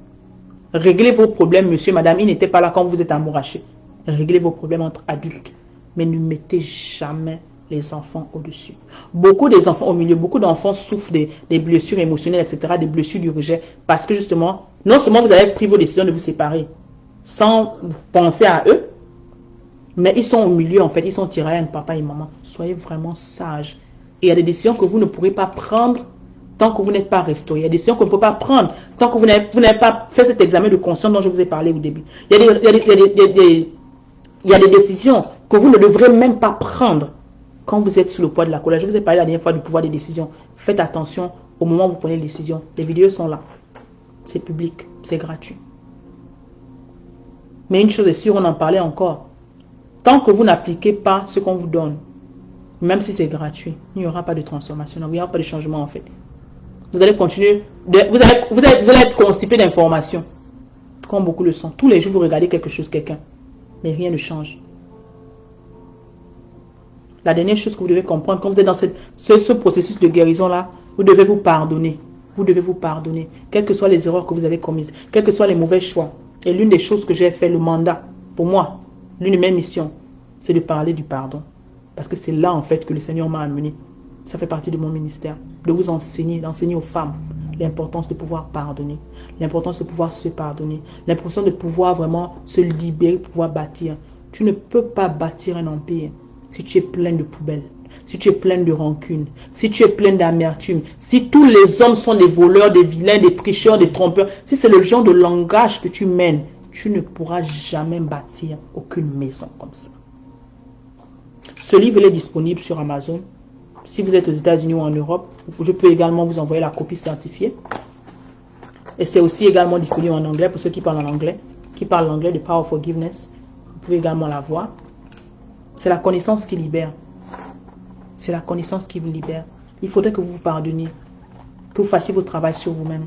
Réglez vos problèmes, monsieur, madame. Il n'était pas là quand vous êtes amouraché. Réglez vos problèmes entre adultes. Mais ne mettez jamais les enfants au-dessus. Beaucoup des enfants au milieu, beaucoup d'enfants souffrent des blessures émotionnelles, etc., des blessures du rejet. Parce que justement, non seulement vous avez pris vos décisions de vous séparer, sans penser à eux, mais ils sont au milieu, en fait, ils sont tirés à papa et maman. Soyez vraiment sages. Et il y a des décisions que vous ne pourrez pas prendre tant que vous n'êtes pas restauré. Il y a des décisions qu'on ne peut pas prendre tant que vous n'avez pas fait cet examen de conscience dont je vous ai parlé au début. Il y a des décisions que vous ne devrez même pas prendre quand vous êtes sous le poids de la colère. Je vous ai parlé la dernière fois du pouvoir des décisions. Faites attention au moment où vous prenez les décisions. Les vidéos sont là. C'est public, c'est gratuit. Mais une chose est sûre, on en parlait encore. Tant que vous n'appliquez pas ce qu'on vous donne, même si c'est gratuit, il n'y aura pas de transformation, il n'y aura pas de changement en fait. Vous allez continuer, vous allez être constipé d'informations, comme beaucoup le sont. Tous les jours, vous regardez quelque chose, quelqu'un, mais rien ne change. La dernière chose que vous devez comprendre, quand vous êtes dans ce processus de guérison-là, vous devez vous pardonner. Vous devez vous pardonner, quelles que soient les erreurs que vous avez commises, quels que soient les mauvais choix. Et l'une des choses que j'ai fait, le mandat, pour moi, l'une de mes missions, c'est de parler du pardon. Parce que c'est là, en fait, que le Seigneur m'a amené. Ça fait partie de mon ministère. De vous enseigner, d'enseigner aux femmes l'importance de pouvoir pardonner. L'importance de pouvoir se pardonner. L'importance de pouvoir vraiment se libérer, pouvoir bâtir. Tu ne peux pas bâtir un empire si tu es plein de poubelles. Si tu es plein de rancune. Si tu es plein d'amertume. Si tous les hommes sont des voleurs, des vilains, des tricheurs, des trompeurs. Si c'est le genre de langage que tu mènes, tu ne pourras jamais bâtir aucune maison comme ça. Ce livre est disponible sur Amazon. Si vous êtes aux États-Unis ou en Europe, je peux également vous envoyer la copie certifiée. Et c'est aussi également disponible en anglais pour ceux qui parlent en anglais, qui parlent l'anglais de Power of Forgiveness. Vous pouvez également la voir. C'est la connaissance qui libère. C'est la connaissance qui vous libère. Il faudrait que vous vous pardonniez, que vous fassiez votre travail sur vous-même,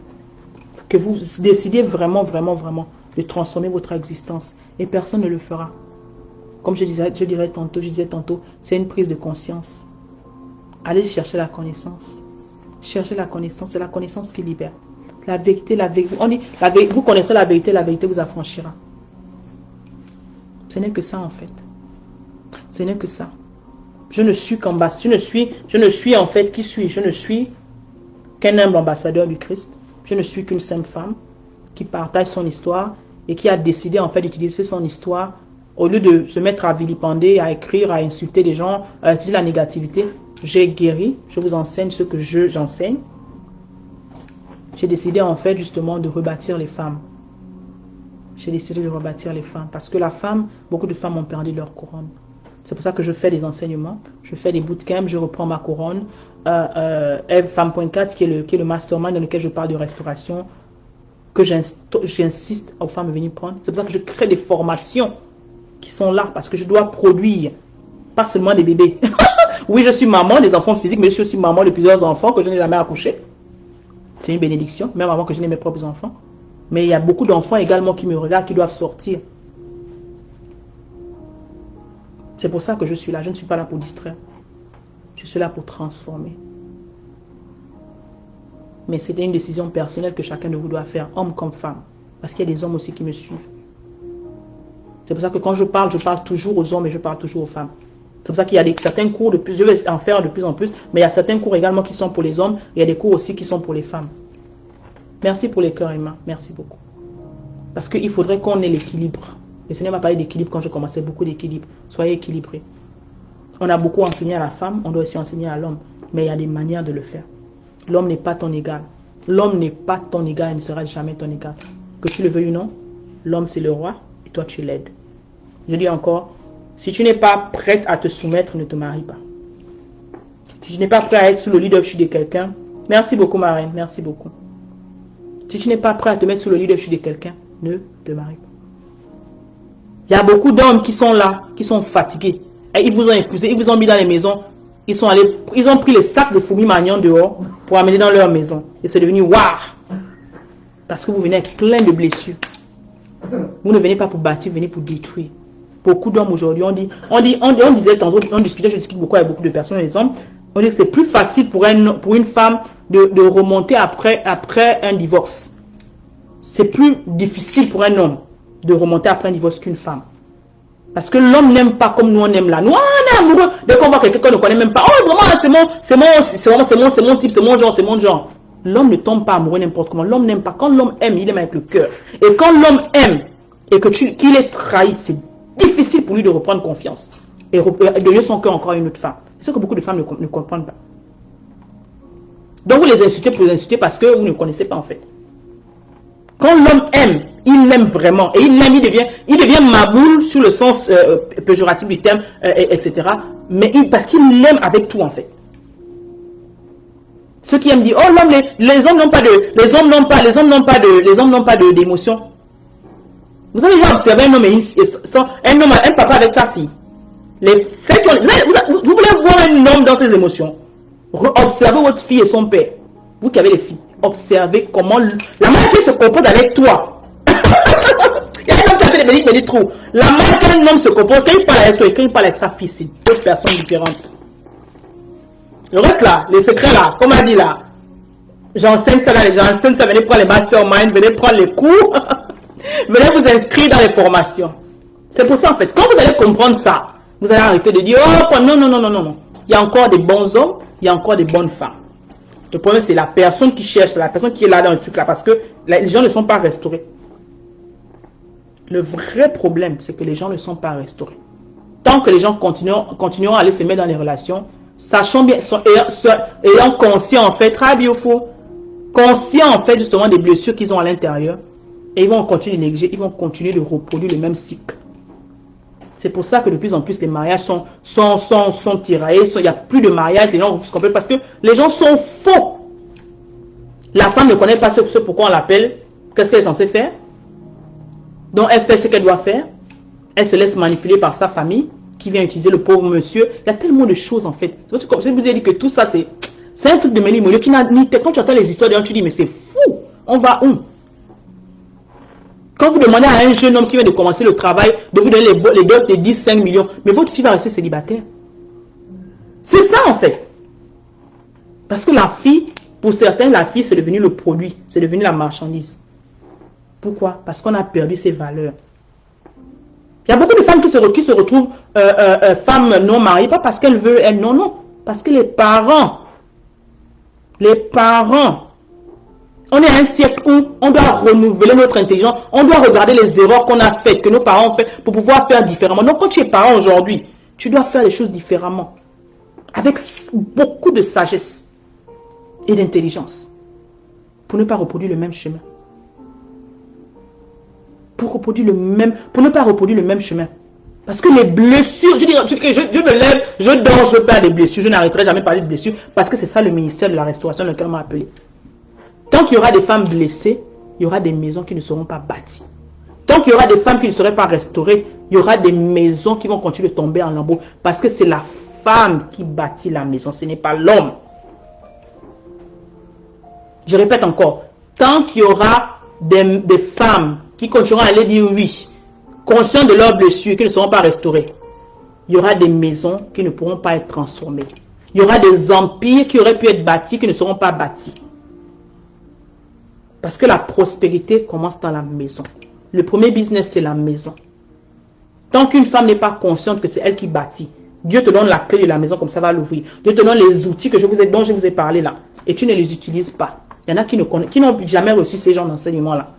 que vous décidiez vraiment, vraiment, vraiment de transformer votre existence. Et personne ne le fera. Comme je disais tantôt, c'est une prise de conscience. Allez chercher la connaissance. Cherchez la connaissance, c'est la connaissance qui libère. La vérité, on dit, vous connaîtrez la vérité vous affranchira. Ce n'est que ça en fait. Ce n'est que ça. Je ne suis qu'ambassadeur. Je ne suis en fait, qui suis-je? Je ne suis qu'un humble ambassadeur du Christ. Je ne suis qu'une simple femme qui partage son histoire et qui a décidé en fait d'utiliser son histoire au lieu de se mettre à vilipender, à écrire, à insulter des gens, à utiliser la négativité. J'ai guéri, je vous enseigne ce que j'enseigne. J'ai décidé en fait justement de rebâtir les femmes. J'ai décidé de rebâtir les femmes parce que la femme, beaucoup de femmes ont perdu leur couronne. C'est pour ça que je fais des enseignements, je fais des bootcamps, je reprends ma couronne. Evefemme.4 qui est le mastermind dans lequel je parle de restauration, que j'insiste aux femmes de venir prendre. C'est pour ça que je crée des formations qui sont là parce que je dois produire, pas seulement des bébés. Oui, je suis maman des enfants physiques, mais je suis aussi maman de plusieurs enfants que je n'ai jamais accouchés. C'est une bénédiction, même avant que je n'ai mes propres enfants. Mais il y a beaucoup d'enfants également qui me regardent, qui doivent sortir. C'est pour ça que je suis là. Je ne suis pas là pour distraire. Je suis là pour transformer. Mais c'est une décision personnelle que chacun de vous doit faire, homme comme femme. Parce qu'il y a des hommes aussi qui me suivent. C'est pour ça que quand je parle toujours aux hommes et je parle toujours aux femmes. C'est pour ça qu'il y a certains cours, je vais en faire de plus en plus, mais il y a certains cours également qui sont pour les hommes, et il y a des cours aussi qui sont pour les femmes. Merci pour les cœurs, Emma. Merci beaucoup. Parce qu'il faudrait qu'on ait l'équilibre. Le Seigneur m'a parlé d'équilibre quand je commençais, beaucoup d'équilibre. Soyez équilibrés. On a beaucoup enseigné à la femme, on doit aussi enseigner à l'homme. Mais il y a des manières de le faire. L'homme n'est pas ton égal. L'homme n'est pas ton égal et ne sera jamais ton égal. Que tu le veuilles ou non, l'homme c'est le roi et toi tu l'aides. Je dis encore, si tu n'es pas prête à te soumettre, ne te marie pas. Si tu n'es pas prêt à être sous le leadership de quelqu'un, merci beaucoup ma reine, merci beaucoup. Si tu n'es pas prêt à te mettre sous le leadership de quelqu'un, ne te marie pas. Il y a beaucoup d'hommes qui sont là, qui sont fatigués. Et ils vous ont épousé, ils vous ont mis dans les maisons. Ils ont pris les sacs de fourmis maniants dehors pour amener dans leur maison. Et c'est devenu waouh! Parce que vous venez avec plein de blessures. Vous ne venez pas pour bâtir, vous venez pour détruire. Beaucoup d'hommes aujourd'hui, on disait tantôt, je discute beaucoup avec beaucoup de personnes, les hommes, on dit que c'est plus facile pour une femme de remonter après un divorce. C'est plus difficile pour un homme de remonter après un divorce qu'une femme. Parce que l'homme n'aime pas comme nous on aime là. Nous on est amoureux. Dès qu'on voit quelqu'un qu'on ne connaît même pas. Oh vraiment, c'est mon type, c'est mon genre. L'homme ne tombe pas amoureux n'importe comment. L'homme n'aime pas. Quand l'homme aime, il aime avec le cœur. Et quand l'homme aime et qu'il est trahi, c'est difficile pour lui de reprendre confiance. Et de donner son cœur encore à une autre femme. C'est ce que beaucoup de femmes ne comprennent pas. Donc vous les insultez pour les insulter parce que vous ne connaissez pas en fait. Quand l'homme aime, il l'aime vraiment. Et il devient maboule sur le sens péjoratif du terme, etc. Mais parce qu'il l'aime avec tout en fait. Ceux qui aiment dire, oh l'homme, les hommes n'ont pas d'émotion. Vous avez déjà observé un homme un papa avec sa fille. Vous voulez voir un homme dans ses émotions. Observez votre fille et son père. Vous qui avez les filles. Observez comment la mère qui se comporte avec toi. Il y a un homme qui a fait des bénédicts trop. La mère qu'un homme se comporte, quand il parle avec toi et quand il parle avec sa fille, c'est deux personnes différentes. Le reste là, les secrets là, comme on a dit là, j'enseigne ça là, j'enseigne ça, venez prendre les masterminds, venez prendre les cours, venez vous inscrire dans les formations. C'est pour ça en fait, quand vous allez comprendre ça, vous allez arrêter de dire, oh non. Il y a encore des bons hommes, il y a encore des bonnes femmes. Le problème, c'est la personne qui cherche, la personne qui est là dans le truc là, parce que les gens ne sont pas restaurés. Le vrai problème, c'est que les gens ne sont pas restaurés. Tant que les gens continueront à aller se mettre dans les relations, sachant bien, ayant conscient en fait, très bien faux, conscient en fait justement des blessures qu'ils ont à l'intérieur, et ils vont continuer de négliger, ils vont continuer de reproduire le même cycle. C'est pour ça que de plus en plus les mariages sont tiraillés, il n'y a plus de mariage, les gens se complètent parce que les gens sont faux. La femme ne connaît pas ce pourquoi on l'appelle, qu'est-ce qu'elle est censée faire? Donc elle fait ce qu'elle doit faire, elle se laisse manipuler par sa famille, qui vient utiliser le pauvre monsieur. Il y a tellement de choses en fait. Je vous ai dit que tout ça c'est un truc de méli-molio qui n'a ni tête. Quand tu entends les histoires, tu dis mais c'est fou, on va où? Quand vous demandez à un jeune homme qui vient de commencer le travail de vous donner les dots de 10-5 millions, mais votre fille va rester célibataire. C'est ça en fait. Parce que la fille, pour certains, la fille c'est devenu le produit, c'est devenu la marchandise. Pourquoi? Parce qu'on a perdu ses valeurs. Il y a beaucoup de femmes qui se retrouvent femme non mariée, pas parce qu'elle veut, elle, non, non. Parce que les parents, on est à un siècle où on doit renouveler notre intelligence, on doit regarder les erreurs qu'on a faites, que nos parents ont fait, pour pouvoir faire différemment. Donc quand tu es parent aujourd'hui, tu dois faire les choses différemment, avec beaucoup de sagesse et d'intelligence, pour ne pas reproduire le même chemin. Pour ne pas reproduire le même chemin. Parce que les blessures, je me lève, je dors, je perds des blessures, je n'arrêterai jamais de parler de blessures, parce que c'est ça le ministère de la restauration, lequel on m'a appelé. Tant qu'il y aura des femmes blessées, il y aura des maisons qui ne seront pas bâties. Tant qu'il y aura des femmes qui ne seraient pas restaurées, il y aura des maisons qui vont continuer de tomber en lambeaux. Parce que c'est la femme qui bâtit la maison, ce n'est pas l'homme. Je répète encore, tant qu'il y aura des femmes qui continueront à aller dire oui, conscientes de leurs blessures, qui ne seront pas restaurées, il y aura des maisons qui ne pourront pas être transformées. Il y aura des empires qui auraient pu être bâtis, qui ne seront pas bâtis. Parce que la prospérité commence dans la maison. Le premier business, c'est la maison. Tant qu'une femme n'est pas consciente que c'est elle qui bâtit, Dieu te donne la clé de la maison, comme ça va l'ouvrir. Dieu te donne les outils dont je vous ai parlé là. Et tu ne les utilises pas. Il y en a qui n'ont jamais reçu ces genres d'enseignements-là.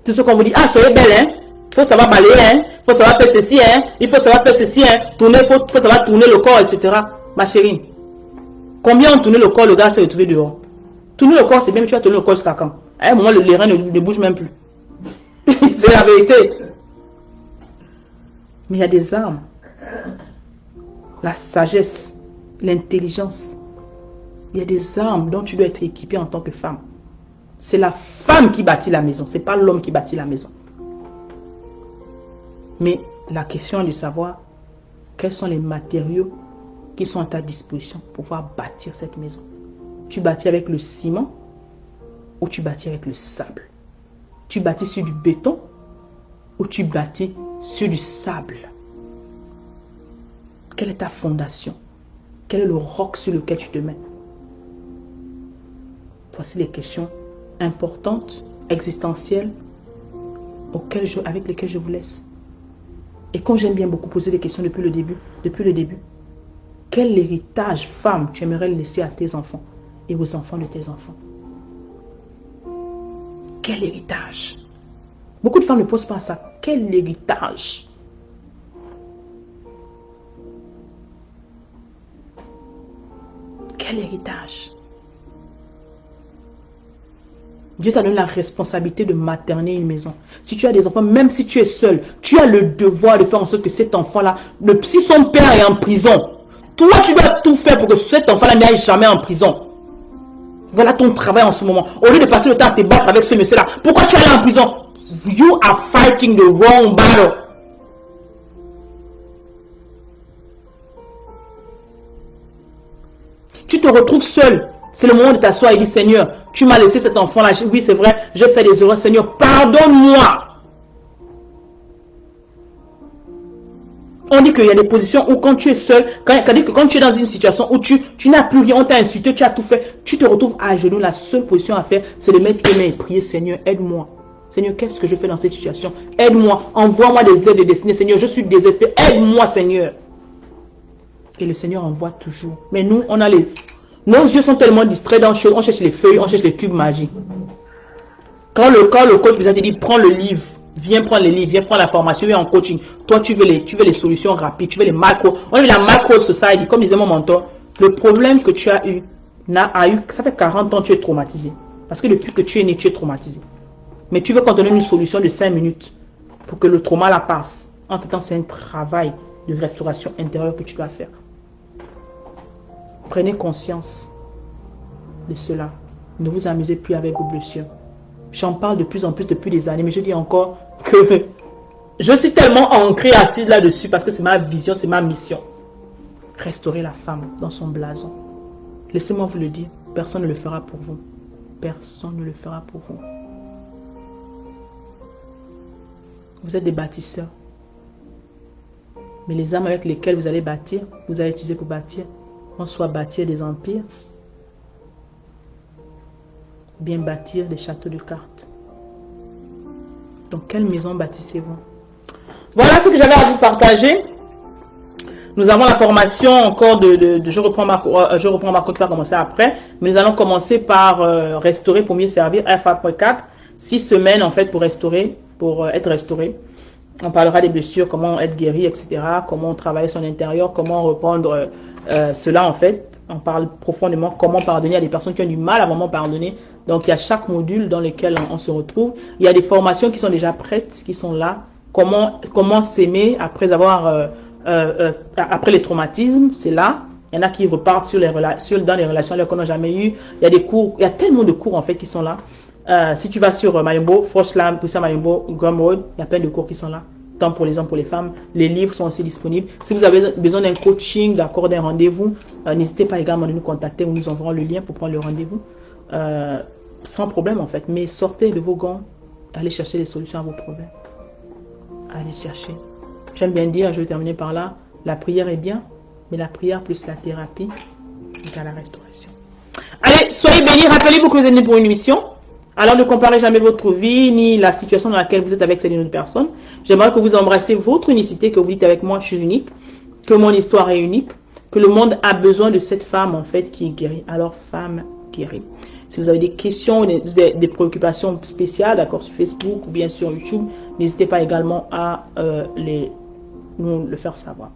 Tout ce qu'on vous dit, ah, soyez belle, hein. Il faut savoir balayer, hein. Il faut savoir faire ceci, hein. Il faut savoir faire ceci, hein. Tourner, il faut savoir tourner le corps, etc. Ma chérie, combien ont tourné le corps, le gars s'est retrouvé dehors? Tourner le corps, c'est bien, mais tu vas tourner le corps jusqu'à quand? À un moment, les reins ne bougent même plus. C'est la vérité. Mais il y a des armes. La sagesse, l'intelligence. Il y a des armes dont tu dois être équipé en tant que femme. C'est la femme qui bâtit la maison, ce n'est pas l'homme qui bâtit la maison. Mais la question est de savoir quels sont les matériaux qui sont à ta disposition pour pouvoir bâtir cette maison. Tu bâtis avec le ciment ou tu bâtis avec le sable? Tu bâtis sur du béton ou tu bâtis sur du sable? Quelle est ta fondation? Quel est le roc sur lequel tu te mets? Voici les questions importantes, existentielles, avec lesquelles je vous laisse. Et quand j'aime bien beaucoup poser des questions depuis le début, quel héritage, femme, tu aimerais laisser à tes enfants et aux enfants de tes enfants? Quel héritage? Beaucoup de femmes ne posent pas ça. Quel héritage? Quel héritage? Dieu t'a donné la responsabilité de materner une maison. Si tu as des enfants, même si tu es seul, tu as le devoir de faire en sorte que cet enfant-là, si son père est en prison, toi tu dois tout faire pour que cet enfant-là n'aille jamais en prison. Voilà ton travail en ce moment. Au lieu de passer le temps à te battre avec ce monsieur-là, pourquoi tu es allé en prison? You are fighting the wrong battle. Tu te retrouves seul. C'est le moment de t'asseoir et dire, Seigneur, tu m'as laissé cet enfant-là. Oui, c'est vrai, je fais des erreurs. Seigneur, pardonne-moi. On dit qu'il y a des positions où quand tu es seul, quand tu es dans une situation où tu n'as plus rien, on t'a insulté, tu as tout fait, tu te retrouves à genoux. La seule position à faire, c'est de mettre tes mains et prier, Seigneur, aide-moi. Seigneur, qu'est-ce que je fais dans cette situation? Aide-moi, envoie-moi des aides de destinée. Seigneur, je suis désespéré. Aide-moi, Seigneur. Et le Seigneur envoie toujours. Mais nous, nos yeux sont tellement distraits dans les choses. On cherche les feuilles, on cherche les cubes magiques. Quand le coach vous a dit, prends le livre, viens prendre les livres, viens prendre la formation, viens en coaching. Toi, tu veux les solutions rapides, tu veux les macro. On dit la macro society, comme disait mon mentor. Le problème que tu as eu, ça fait 40 ans que tu es traumatisé. Parce que depuis que tu es né, tu es traumatisé. Mais tu veux qu'on te donne une solution de 5 minutes pour que le trauma la passe. En tout temps, c'est un travail de restauration intérieure que tu dois faire. Prenez conscience de cela. Ne vous amusez plus avec vos blessures. J'en parle de plus en plus depuis des années, mais je dis encore que je suis tellement ancrée, assise là-dessus, parce que c'est ma vision, c'est ma mission. Restaurer la femme dans son blason. Laissez-moi vous le dire, personne ne le fera pour vous. Personne ne le fera pour vous. Vous êtes des bâtisseurs. Mais les armes avec lesquelles vous allez bâtir, vous allez utiliser pour bâtir, on soit bâtir des empires, bien bâtir des châteaux de cartes. Donc, quelle maison bâtissez-vous? Voilà ce que j'avais à vous partager. Nous avons la formation encore de je reprends ma code qui va commencer après. Mais nous allons commencer par restaurer pour mieux servir. F4, 6 semaines en fait pour restaurer, pour être restauré. On parlera des blessures, comment être guéri, etc. Comment travailler son intérieur, comment reprendre cela en fait. On parle profondément comment pardonner à des personnes qui ont du mal à vraiment pardonner. Donc il y a chaque module dans lequel on se retrouve. Il y a des formations qui sont déjà prêtes, qui sont là. Comment s'aimer après avoir après les traumatismes, c'est là. Il y en a qui repartent dans les relations qu'on n'a jamais eues. Il y a des cours, il y a tellement de cours en fait qui sont là. Si tu vas sur Mayombo, Frostlam, Pussa Mayombo, Gumroad, il y a plein de cours qui sont là. Tant pour les hommes, pour les femmes. Les livres sont aussi disponibles. Si vous avez besoin d'un coaching, d'accord, d'un rendez-vous, n'hésitez pas également à nous contacter. Nous enverrons le lien pour prendre le rendez-vous. Sans problème en fait. Mais sortez de vos gants. Allez chercher les solutions à vos problèmes. Allez chercher. J'aime bien dire, je vais terminer par là, la prière est bien, mais la prière plus la thérapie égale la restauration. Allez, soyez bénis. Rappelez-vous que vous êtes nés pour une mission. Alors ne comparez jamais votre vie ni la situation dans laquelle vous êtes avec celle d'une autre personne. J'aimerais que vous embrassiez votre unicité, que vous dites avec moi, je suis unique, que mon histoire est unique, que le monde a besoin de cette femme en fait qui est guérie. Alors femme guérie. Si vous avez des questions, des préoccupations spéciales, d'accord, sur Facebook ou bien sur YouTube, n'hésitez pas également à nous le faire savoir.